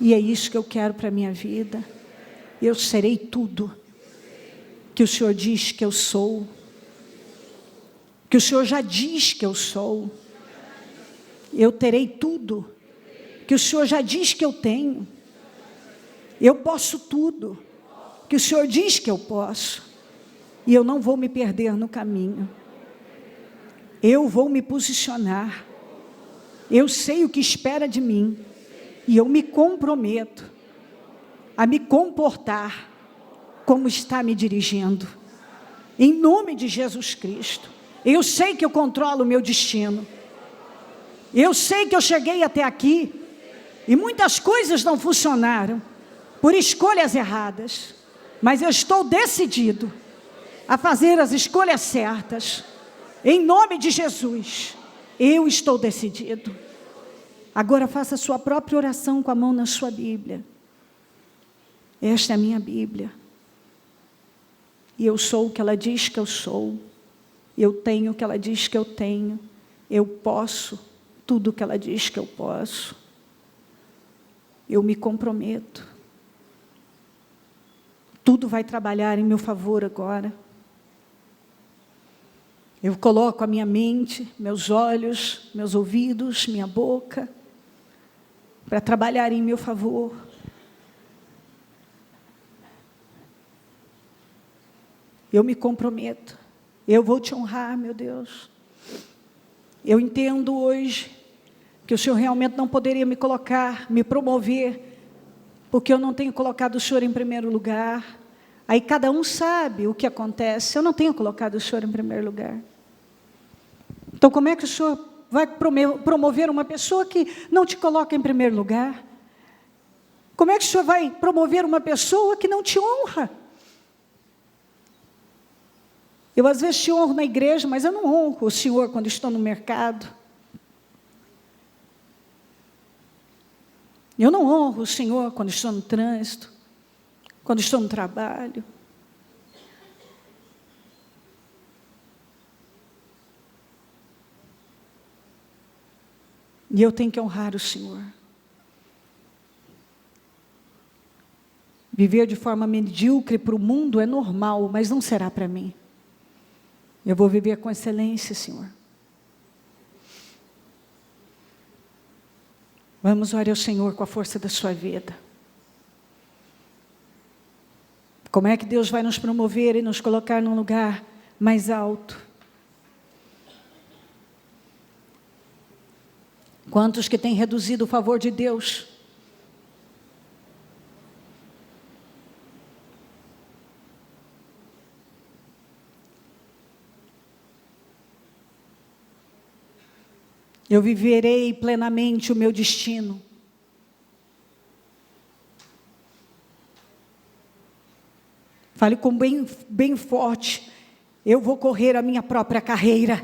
e é isso que eu quero para a minha vida. Eu serei tudo que o Senhor diz que eu sou, que o Senhor já diz que eu sou. Eu terei tudo que o Senhor já diz que eu tenho. Eu posso tudo que o Senhor diz que eu posso. E eu não vou me perder no caminho. Eu vou me posicionar. Eu sei o que espera de mim. E eu me comprometo a me comportar como está me dirigindo. Em nome de Jesus Cristo. Eu sei que eu controlo o meu destino. Eu sei que eu cheguei até aqui e muitas coisas não funcionaram por escolhas erradas. Mas eu estou decidido a fazer as escolhas certas. Em nome de Jesus, eu estou decidido. Agora faça a sua própria oração com a mão na sua Bíblia. Esta é a minha Bíblia. E eu sou o que ela diz que eu sou. Eu tenho o que ela diz que eu tenho. eu posso tudo que ela diz que eu posso. Eu me comprometo. Tudo vai trabalhar em meu favor agora. Eu coloco a minha mente, meus olhos, meus ouvidos, minha boca, para trabalhar em meu favor. Eu me comprometo. Eu vou te honrar, meu Deus. Eu entendo hoje que o Senhor realmente não poderia me colocar, me promover, porque eu não tenho colocado o Senhor em primeiro lugar. Aí cada um sabe o que acontece. Eu não tenho colocado o Senhor em primeiro lugar. Então como é que o Senhor vai promover uma pessoa que não te coloca em primeiro lugar? Como é que o Senhor vai promover uma pessoa que não te honra? Eu às vezes te honro na igreja, mas eu não honro o Senhor quando estou no mercado. Eu não honro o Senhor quando estou no trânsito, quando estou no trabalho. E eu tenho que honrar o Senhor. Viver de forma medíocre para o mundo é normal, mas não será para mim. Eu vou viver com excelência, Senhor. Vamos orar ao Senhor com a força da sua vida. Como é que Deus vai nos promover e nos colocar num lugar mais alto? Quantos que têm reduzido o favor de Deus? Eu viverei plenamente o meu destino. Fale com bem forte. Eu vou correr a minha própria carreira.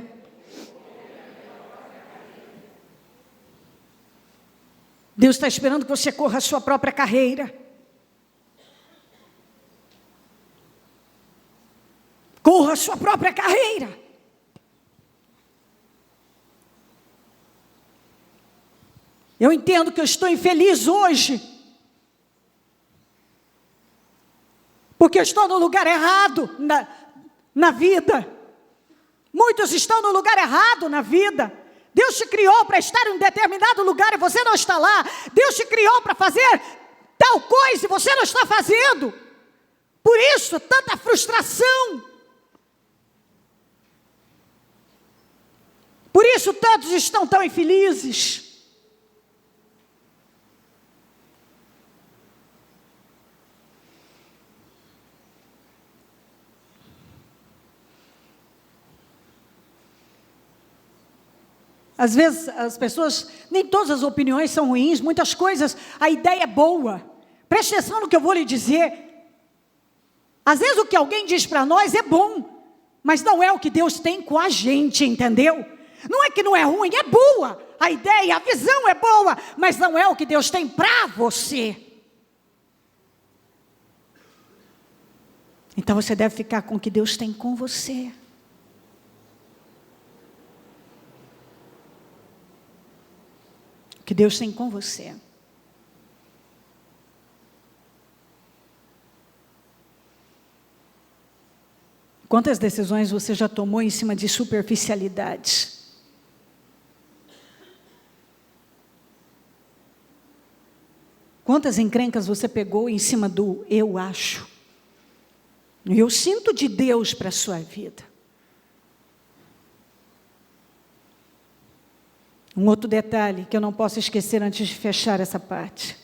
Deus está esperando que você corra a sua própria carreira. Corra a sua própria carreira. Eu entendo que eu estou infeliz hoje, porque eu estou no lugar errado na vida. Muitos estão no lugar errado na vida. Deus te criou para estar em um determinado lugar e você não está lá. Deus te criou para fazer tal coisa e você não está fazendo. Por isso, tanta frustração. Por isso, tantos estão tão infelizes. Às vezes as pessoas, nem todas as opiniões são ruins, muitas coisas, a ideia é boa. Preste atenção no que eu vou lhe dizer. Às vezes o que alguém diz para nós é bom, mas não é o que Deus tem com a gente, entendeu? Não é que não é ruim, é boa. A ideia, a visão é boa, mas não é o que Deus tem para você. Então você deve ficar com o que Deus tem com você. Que Deus tem com você. Quantas decisões você já tomou em cima de superficialidades? Quantas encrencas você pegou em cima do eu acho? Eu sinto de Deus para a sua vida. Um outro detalhe que eu não posso esquecer antes de fechar essa parte.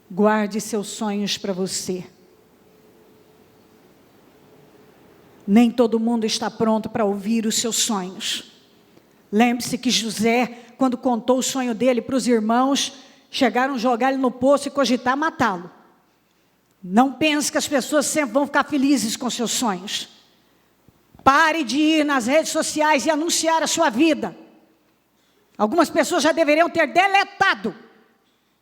Guarde seus sonhos para você. Nem todo mundo está pronto para ouvir os seus sonhos. Lembre-se que José, quando contou o sonho dele para os irmãos, chegaram a jogar ele no poço e cogitar matá-lo. Não pense que as pessoas sempre vão ficar felizes com seus sonhos. Pare de ir nas redes sociais e anunciar a sua vida. Algumas pessoas já deveriam ter deletado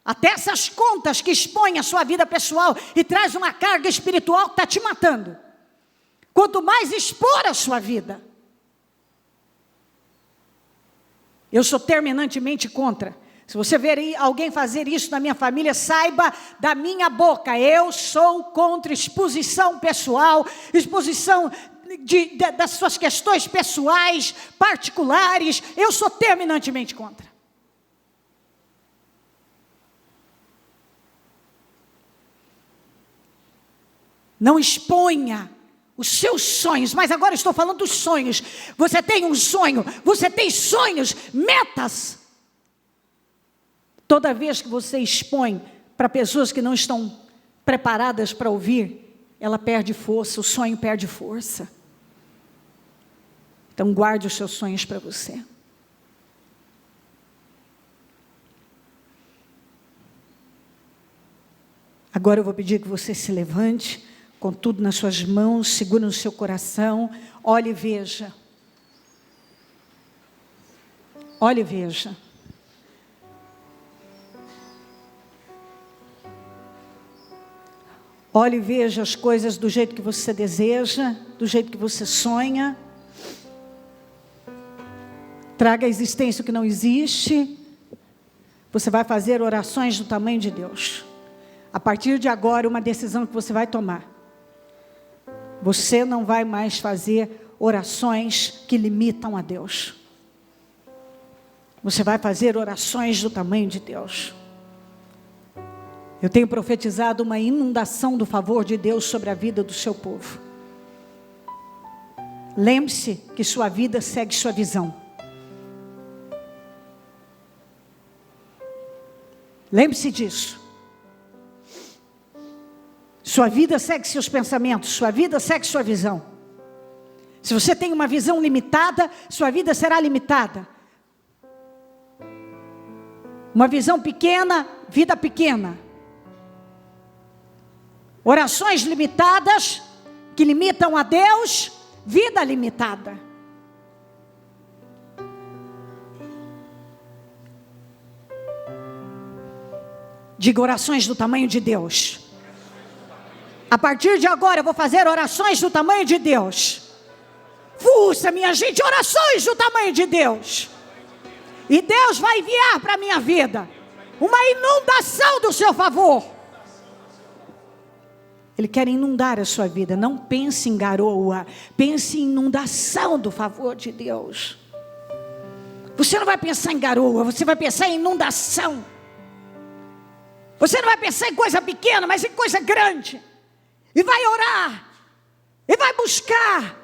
até essas contas que expõem a sua vida pessoal e traz uma carga espiritual que está te matando. Quanto mais expor a sua vida, Eu sou terminantemente contra. Se você ver alguém fazer isso na minha família, saiba da minha boca, eu sou contra exposição pessoal, exposição das suas questões pessoais, particulares. Eu sou terminantemente contra. Não exponha os seus sonhos, mas agora estou falando dos sonhos. Você tem um sonho, você tem sonhos, metas. Toda vez que você expõe para pessoas que não estão preparadas para ouvir, ela perde força, o sonho perde força. Então guarde os seus sonhos para você. Agora eu vou pedir que você se levante, com tudo nas suas mãos, segure no seu coração, olhe e veja. Olhe e veja. Olhe e veja as coisas do jeito que você deseja, do jeito que você sonha. Traga à existência o que não existe. Você vai fazer orações do tamanho de Deus. A partir de agora, uma decisão que você vai tomar. Você não vai mais fazer orações que limitam a Deus. Você vai fazer orações do tamanho de Deus. Eu tenho profetizado uma inundação do favor de Deus sobre a vida do seu povo. Lembre-se que sua vida segue sua visão. Lembre-se disso. Sua vida segue seus pensamentos, sua vida segue sua visão. Se você tem uma visão limitada, sua vida será limitada. Uma visão pequena, vida pequena. Orações limitadas, que limitam a Deus, vida limitada. Diga orações do tamanho de Deus. A partir de agora eu vou fazer orações do tamanho de Deus. Força, minha gente, orações do tamanho de Deus. E Deus vai enviar para a minha vida uma inundação do seu favor. Ele quer inundar a sua vida. Não pense em garoa, pense em inundação do favor de Deus. Você não vai pensar em garoa, você vai pensar em inundação. Você não vai pensar em coisa pequena, mas em coisa grande. E vai orar, e vai buscar,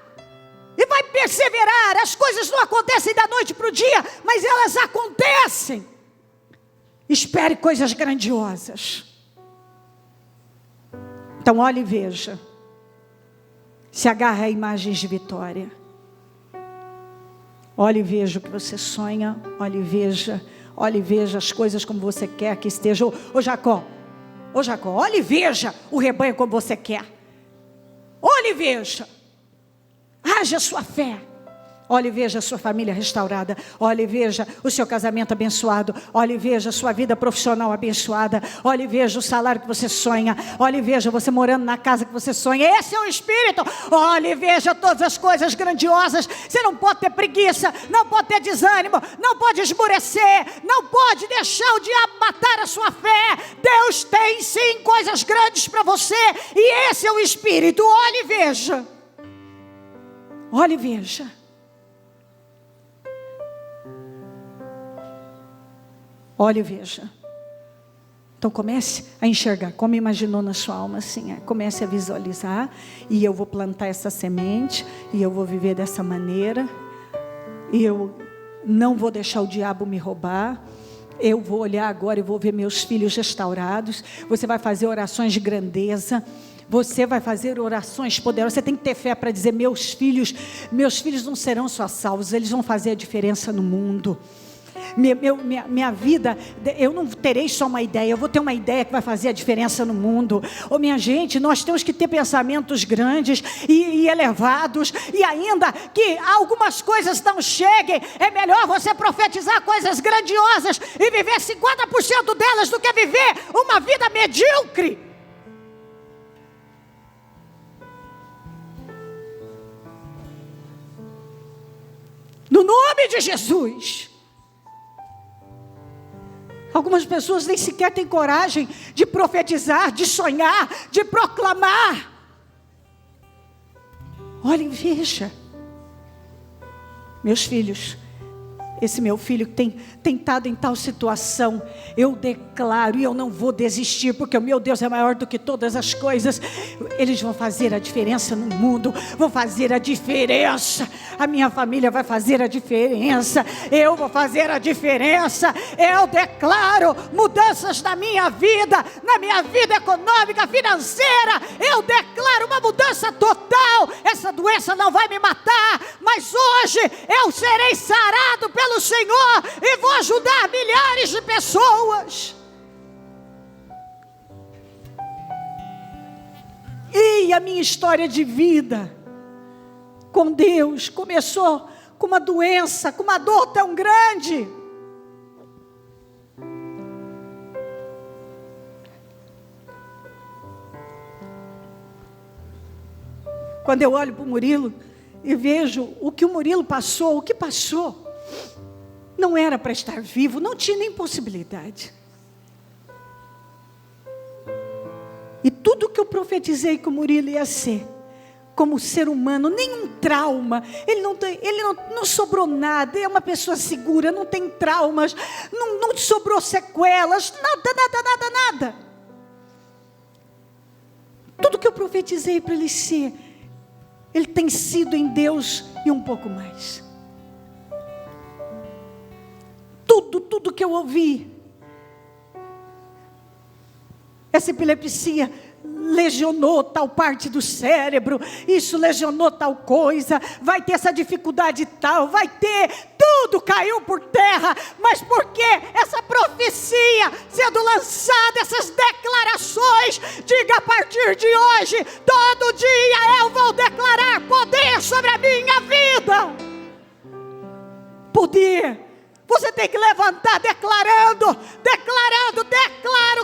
e vai perseverar. As coisas não acontecem da noite para o dia, mas elas acontecem. Espere coisas grandiosas. Então olhe e veja. Se agarre a imagens de vitória. Olhe e veja o que você sonha. Olhe e veja. Olhe e veja as coisas como você quer que estejam. Ô Jacó, olhe e veja o rebanho como você quer. Olhe e veja. Haja a sua fé. Olhe e veja a sua família restaurada. Olhe e veja o seu casamento abençoado. Olhe e veja a sua vida profissional abençoada. Olhe e veja o salário que você sonha. Olhe e veja você morando na casa que você sonha. Esse é o Espírito. Olhe e veja todas as coisas grandiosas. Você não pode ter preguiça, não pode ter desânimo, não pode esmorecer, não pode deixar o diabo matar a sua fé. Deus tem sim coisas grandes para você. E esse é o Espírito. Olhe e veja. Olhe e veja. Olhe e veja. Então comece a enxergar, como imaginou na sua alma assim. Comece a visualizar. E eu vou plantar essa semente. E eu vou viver dessa maneira. E eu não vou deixar o diabo me roubar. Eu vou olhar agora e vou ver meus filhos restaurados. Você vai fazer orações de grandeza. Você vai fazer orações poderosas. Você tem que ter fé para dizer: meus filhos não serão só salvos. Eles vão fazer a diferença no mundo. Minha vida, eu não terei só uma ideia, eu vou ter uma ideia que vai fazer a diferença no mundo. Minha gente, nós temos que ter pensamentos grandes e elevados, e ainda que algumas coisas não cheguem, é melhor você profetizar coisas grandiosas e viver 50% delas do que viver uma vida medíocre. No nome de Jesus. Algumas pessoas nem sequer têm coragem de profetizar, de sonhar, de proclamar. Olhem, veja. Meus filhos, esse meu filho que tem estado em tal situação, eu declaro e eu não vou desistir, porque o meu Deus é maior do que todas as coisas. Eles vão fazer a diferença no mundo, vão fazer a diferença. A minha família vai fazer a diferença, eu vou fazer a diferença. Eu declaro mudanças na minha vida econômica, financeira. Eu declaro uma mudança total. Essa doença não vai me matar, mas hoje eu serei sarado pelo Senhor e vou ajudar milhares de pessoas. E a minha história de vida com Deus começou com uma doença, com uma dor tão grande. Quando eu olho para o Murilo e vejo o que o Murilo passou, o que passou, não era para estar vivo, não tinha nem possibilidade. E tudo que eu profetizei que o Murilo ia ser, como ser humano, nenhum trauma, ele não sobrou nada, é uma pessoa segura, não tem traumas, não sobrou sequelas, nada. Tudo que eu profetizei para ele ser, ele tem sido em Deus e um pouco mais. Tudo que eu ouvi, essa epilepsia lesionou tal parte do cérebro, isso lesionou tal coisa, vai ter essa dificuldade tal, vai ter, tudo caiu por terra, mas por que essa profecia sendo lançada, essas declarações? Diga: a partir de hoje, todo dia eu vou declarar poder sobre a minha vida. Poder. Você tem que levantar declarando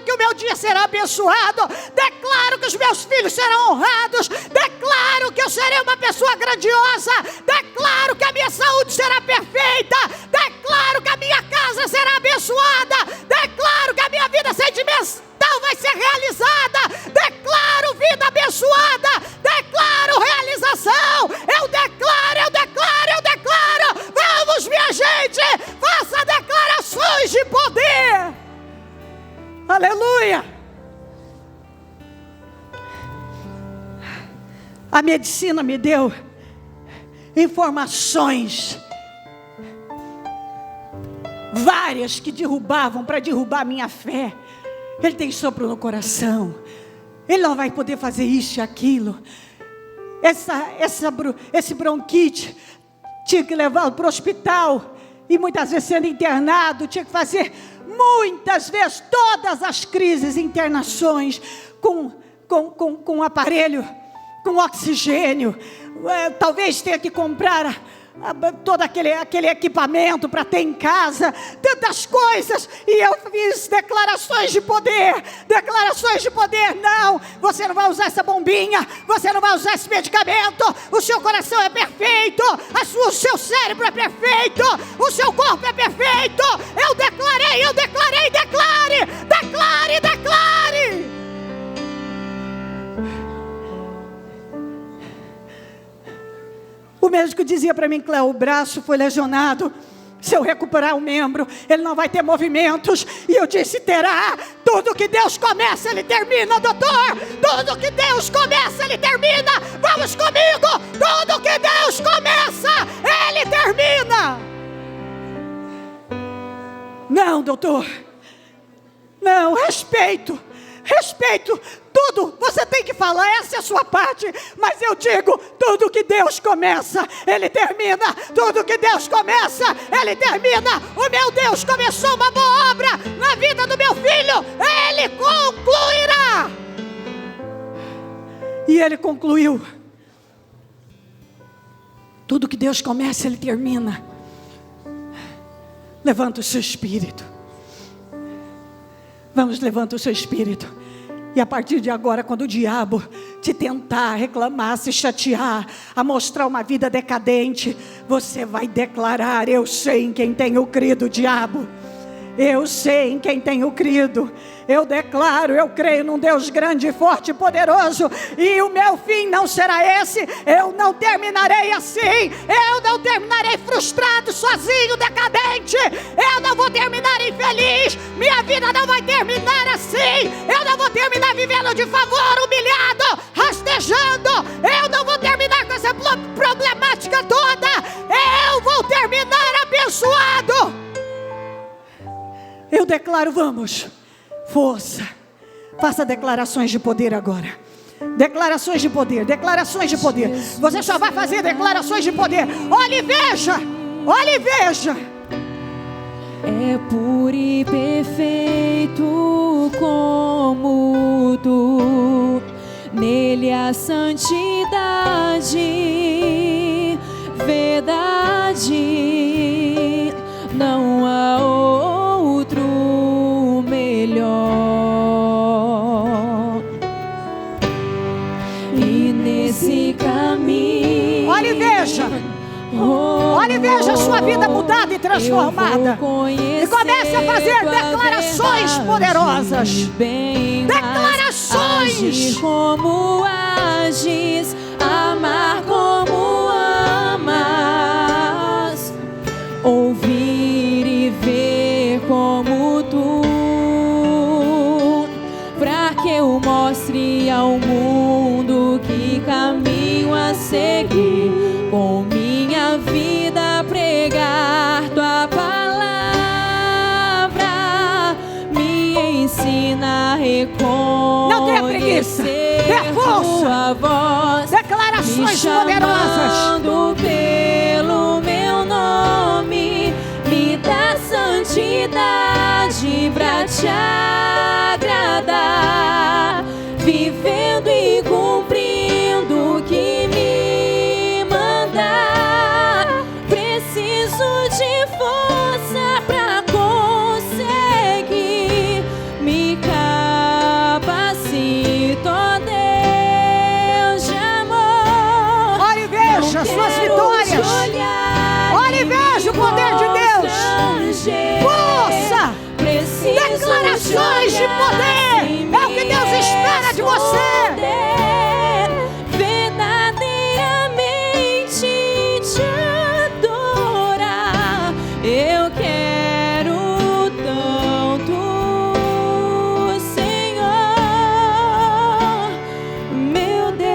que o meu dia será abençoado, declaro que os meus filhos serão honrados, declaro que eu serei uma pessoa grandiosa, declaro que a minha saúde será perfeita, declaro que a minha casa será abençoada, declaro que a minha vida sentimental vai ser realizada, declaro vida abençoada, declaro realização, eu declaro. Vamos, minha gente, faça declarações de poder. Aleluia. A medicina me deu informações várias que para derrubar a minha fé. Ele tem sopro no coração, ele não vai poder fazer isso e aquilo. Esse bronquite, tinha que levá-lo para o hospital, e muitas vezes sendo internado, tinha que fazer muitas vezes todas as crises, internações com aparelho, com oxigênio, talvez tenha que comprar todo aquele equipamento para ter em casa, tantas coisas, e eu fiz declarações de poder, não, você não vai usar essa bombinha, você não vai usar esse medicamento, o seu coração é perfeito, o seu cérebro é perfeito, o seu corpo é perfeito, eu declarei, declare. O médico dizia para mim: Cléo, o braço foi lesionado, se eu recuperar o membro, ele não vai ter movimentos. E eu disse: terá. Tudo que Deus começa, Ele termina, doutor. Tudo que Deus começa, Ele termina. Vamos comigo. Tudo que Deus começa, Ele termina. Não, doutor. Não, respeito. Tudo, você tem que falar, essa é a sua parte, mas eu digo, tudo que Deus começa, Ele termina, tudo que Deus começa, Ele termina. O meu Deus começou uma boa obra na vida do meu filho, Ele concluirá. E Ele concluiu. Tudo que Deus começa, Ele termina. Levanta o seu espírito. Vamos, levanta o seu espírito. E a partir de agora, quando o diabo te tentar, reclamar, se chatear, a mostrar uma vida decadente, você vai declarar: eu sei em quem tenho crido, diabo. Eu sei em quem tenho crido. Eu declaro, eu creio num Deus grande, forte e poderoso. E o meu fim não será esse. Eu não terminarei assim. Eu não terminarei frustrado, sozinho, decadente. Eu não vou terminar infeliz. Minha vida não vai terminar assim. Eu não vou terminar vivendo de favor, humilhado, rastejando. Eu não vou terminar com essa problemática toda. Eu vou terminar abençoado. Eu declaro, vamos, força. Faça declarações de poder agora. Declarações de poder, declarações de poder. Você só vai fazer declarações de poder. Olhe e veja, olhe e veja. É puro e perfeito como tu, nele a santidade, verdade, não há outro melhor. E nesse caminho, olhe e veja. Olha e veja a sua vida mudada e transformada. E comece a fazer declarações poderosas. Declarações. Agir como ages, amar como amas, ouvir e ver como tu, pra que eu mostre ao mundo que caminho a seguir. Com minha vida pregar tua palavra, me ensina a não tenha preguiça, tenha força. Tua voz, declarações poderosas pelo meu nome, me dá santidade pra te agradar, vivendo e cumprindo o que me mandar. Preciso de força pra conseguir, me capacito, ó Deus de amor. Olha e veja suas vitórias. Olha e veja o poder de Deus. Força, declarações de poder. É o que Deus espera de você. Eu quero tanto, Senhor, meu Deus,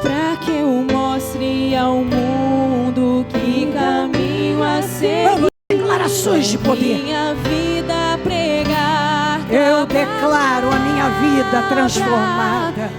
pra que eu mostre ao mundo que caminho a seguir. Vamos, declarações de poder. Minha vida pregar. Eu declaro a minha vida transformada.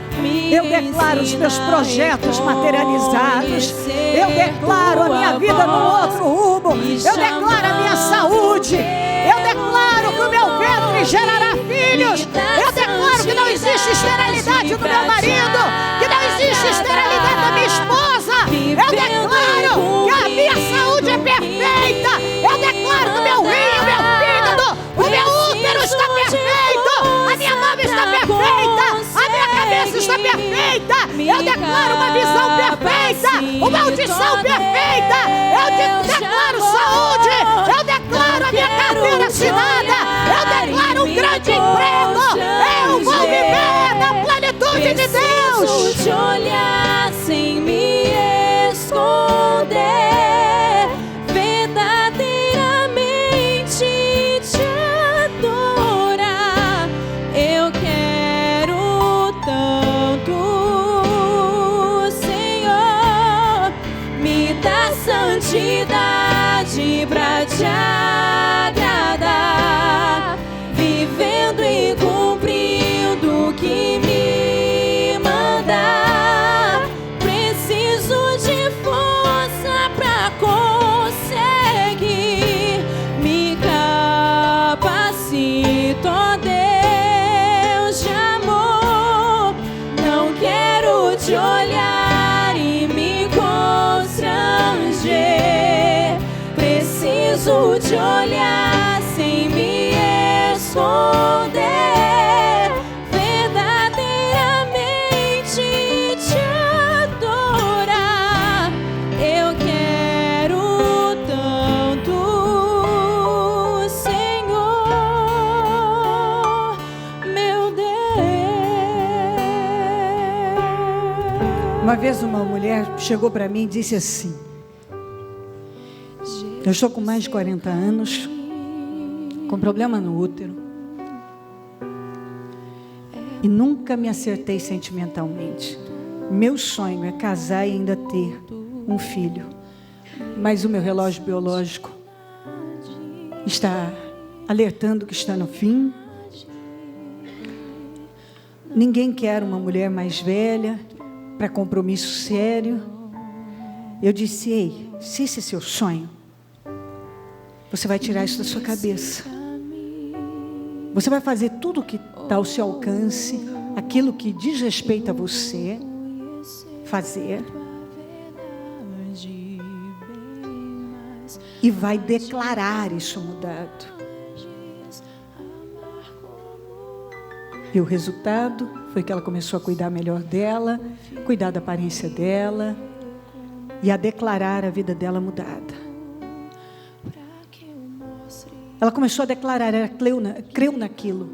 Eu declaro os meus projetos materializados. Eu declaro a minha vida num outro rumo. Eu declaro a minha saúde. Eu declaro que o meu ventre gerará filhos. Eu declaro que não existe esterilidade no meu marido, que não existe esterilidade na minha esposa. Eu declaro que a minha saúde é perfeita. Eu declaro que o meu rim, o meu fígado, o meu útero está perfeito. A minha mama está perfeita. A minha cabeça está perfeita. Eu declaro uma visão perfeita, uma audição perfeita. Eu declaro saúde. Eu declaro a minha carteira assinada. Eu declaro um grande emprego. Eu vou viver na plenitude de Deus. Te olhar sem me esconder, verdadeiramente te adorar. Eu quero tanto, Senhor, me dá santidade pra te agradar, vivendo e cumprindo o que me mandar. Preciso de força pra conseguir, me capacito, ó Deus de amor. Não quero te olhar e me constranger. Preciso te olhar sem me esconder, verdadeiramente te adorar. Eu quero Uma vez uma mulher chegou para mim e disse assim: eu estou com mais de 40 anos, com problema no útero, e nunca me acertei sentimentalmente. Meu sonho é casar e ainda ter um filho, mas o meu relógio biológico está alertando que está no fim. Ninguém quer uma mulher mais velha para compromisso sério. Eu disse: ei, se esse é seu sonho, você vai tirar isso da sua cabeça. Você vai fazer tudo o que está ao seu alcance, aquilo que diz respeito a você, fazer. E vai declarar isso mudado. E o resultado foi que ela começou a cuidar melhor dela, cuidar da aparência dela e a declarar a vida dela mudada. Ela começou a declarar, ela creu naquilo,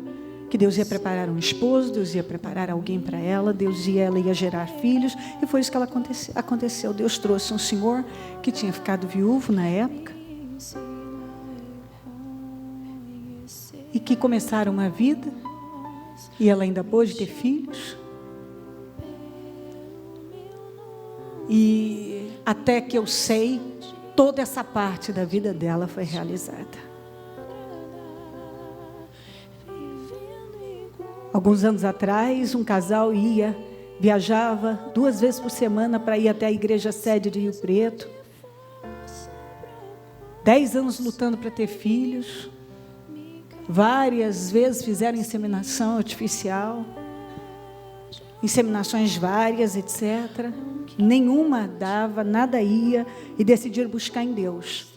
que Deus ia preparar um esposo, Deus ia preparar alguém para ela, ela ia gerar filhos, e foi isso que aconteceu. Deus trouxe um senhor que tinha ficado viúvo na época e que começaram uma vida, e ela ainda pôde ter filhos. E até que eu sei, toda essa parte da vida dela foi realizada. Alguns anos atrás, um casal viajava 2 vezes por semana para ir até a igreja sede de Rio Preto. 10 anos lutando para ter filhos. Várias vezes fizeram inseminação artificial. Inseminações várias, etc. Nenhuma dava, nada ia, e decidiram buscar em Deus.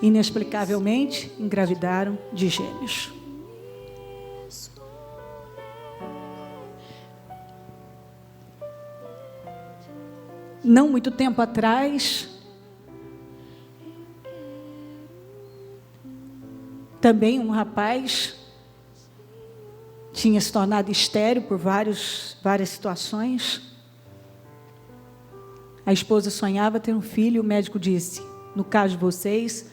Inexplicavelmente, engravidaram de gêmeos. Não muito tempo atrás, também um rapaz tinha se tornado estéril por várias situações. A esposa sonhava ter um filho, o médico disse: no caso de vocês,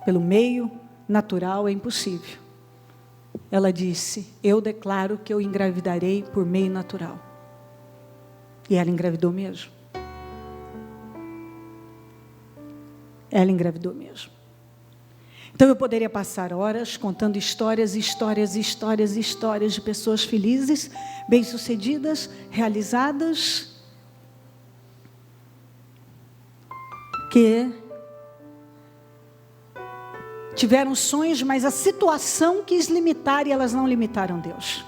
pelo meio natural é impossível. Ela disse: eu declaro que eu engravidarei por meio natural. E ela engravidou mesmo. Ela engravidou mesmo. Então eu poderia passar horas contando histórias de pessoas felizes, bem-sucedidas, realizadas, que tiveram sonhos, mas a situação quis limitar e elas não limitaram Deus.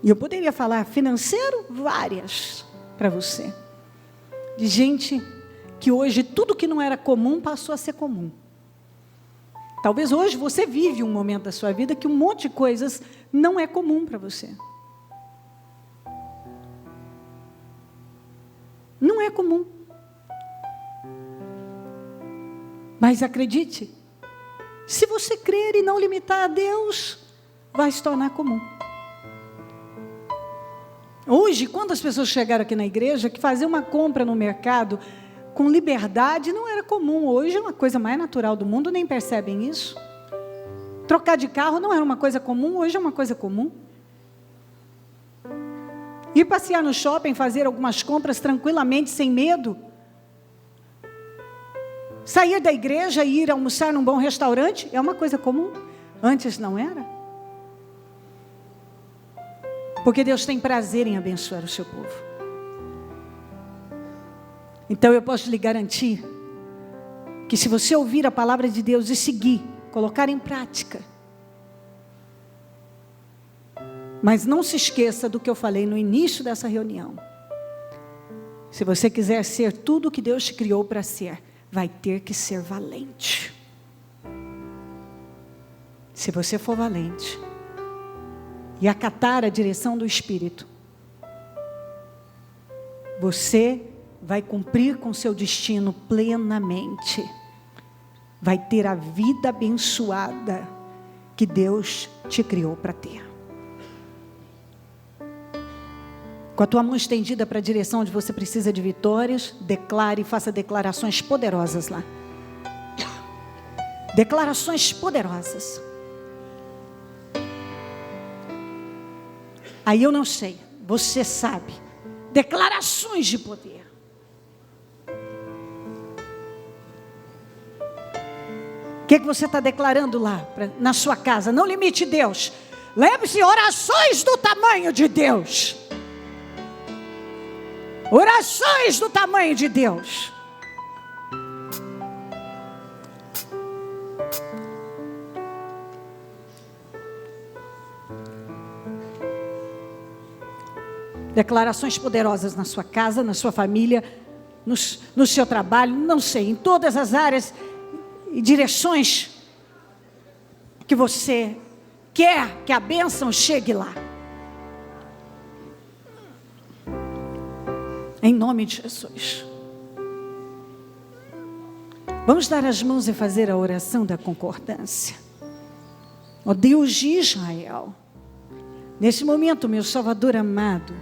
E eu poderia falar financeiro, várias para você. De gente que hoje tudo que não era comum passou a ser comum. Talvez hoje você vive um momento da sua vida que um monte de coisas não é comum para você. Não é comum. Mas acredite, se você crer e não limitar a Deus, vai se tornar comum. Hoje, quantas pessoas chegaram aqui na igreja que fazer uma compra no mercado com liberdade não era comum. Hoje é uma coisa mais natural do mundo, nem percebem isso. Trocar de carro não era uma coisa comum, hoje é uma coisa comum. Ir passear no shopping, fazer algumas compras tranquilamente, sem medo. Sair da igreja e ir almoçar num bom restaurante é uma coisa comum. Antes não era. Porque Deus tem prazer em abençoar o seu povo. Então eu posso lhe garantir que se você ouvir a palavra de Deus e seguir, colocar em prática, mas não se esqueça do que eu falei no início dessa reunião. Se você quiser ser tudo o que Deus te criou para ser, vai ter que ser valente. Se você for valente e acatar a direção do Espírito, você vai cumprir com seu destino plenamente. Vai ter a vida abençoada que Deus te criou para ter. Com a tua mão estendida para a direção onde você precisa de vitórias, declare e faça declarações poderosas lá. Declarações poderosas. Aí eu não sei, você sabe. Declarações de poder. O que você está declarando lá na sua casa? Não limite Deus. Lembre-se, orações do tamanho de Deus. Orações do tamanho de Deus. Declarações poderosas na sua casa, na sua família, no seu trabalho, não sei, em todas as áreas e direções que você quer que a bênção chegue lá. Em nome de Jesus. Vamos dar as mãos e fazer a oração da concordância. Ó Deus de Israel, nesse momento, meu Salvador amado,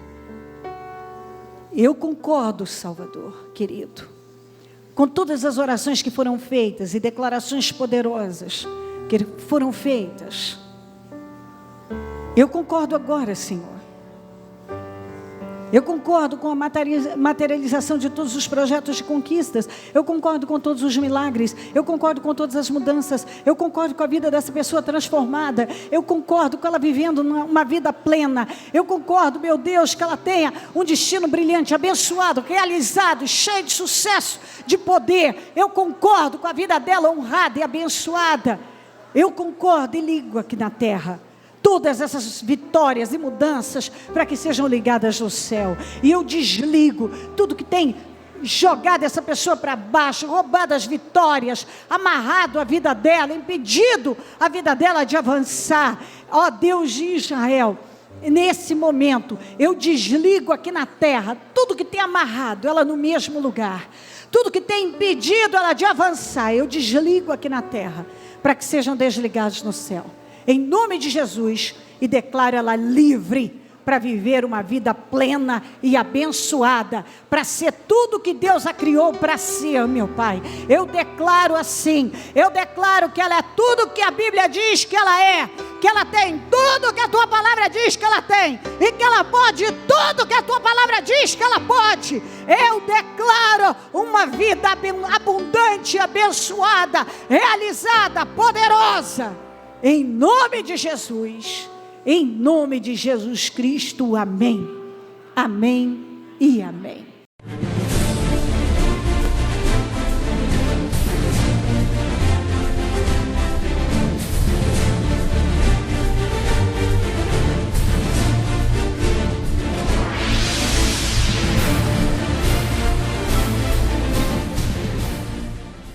eu concordo, Salvador, querido, com todas as orações que foram feitas e declarações poderosas que foram feitas. Eu concordo agora, Senhor. Eu concordo com a materialização de todos os projetos de conquistas. Eu concordo com todos os milagres. Eu concordo com todas as mudanças. Eu concordo com a vida dessa pessoa transformada. Eu concordo com ela vivendo uma vida plena. Eu concordo, meu Deus, que ela tenha um destino brilhante, abençoado, realizado, cheio de sucesso, de poder. Eu concordo com a vida dela honrada e abençoada. Eu concordo e ligo aqui na terra todas essas vitórias e mudanças para que sejam ligadas no céu. E eu desligo tudo que tem jogado essa pessoa para baixo, roubado as vitórias, amarrado a vida dela, impedido a vida dela de avançar. Ó Deus de Israel, nesse momento eu desligo aqui na terra tudo que tem amarrado ela no mesmo lugar, tudo que tem impedido ela de avançar, eu desligo aqui na terra para que sejam desligados no céu. Em nome de Jesus, e declaro ela livre para viver uma vida plena e abençoada, para ser tudo que Deus a criou para ser, meu Pai. Eu declaro assim, eu declaro que ela é tudo que a Bíblia diz que ela é, que ela tem tudo que a Tua Palavra diz que ela tem, e que ela pode tudo que a Tua Palavra diz que ela pode. Eu declaro uma vida abundante, abençoada, realizada, poderosa. Em nome de Jesus, em nome de Jesus Cristo, amém, amém e amém.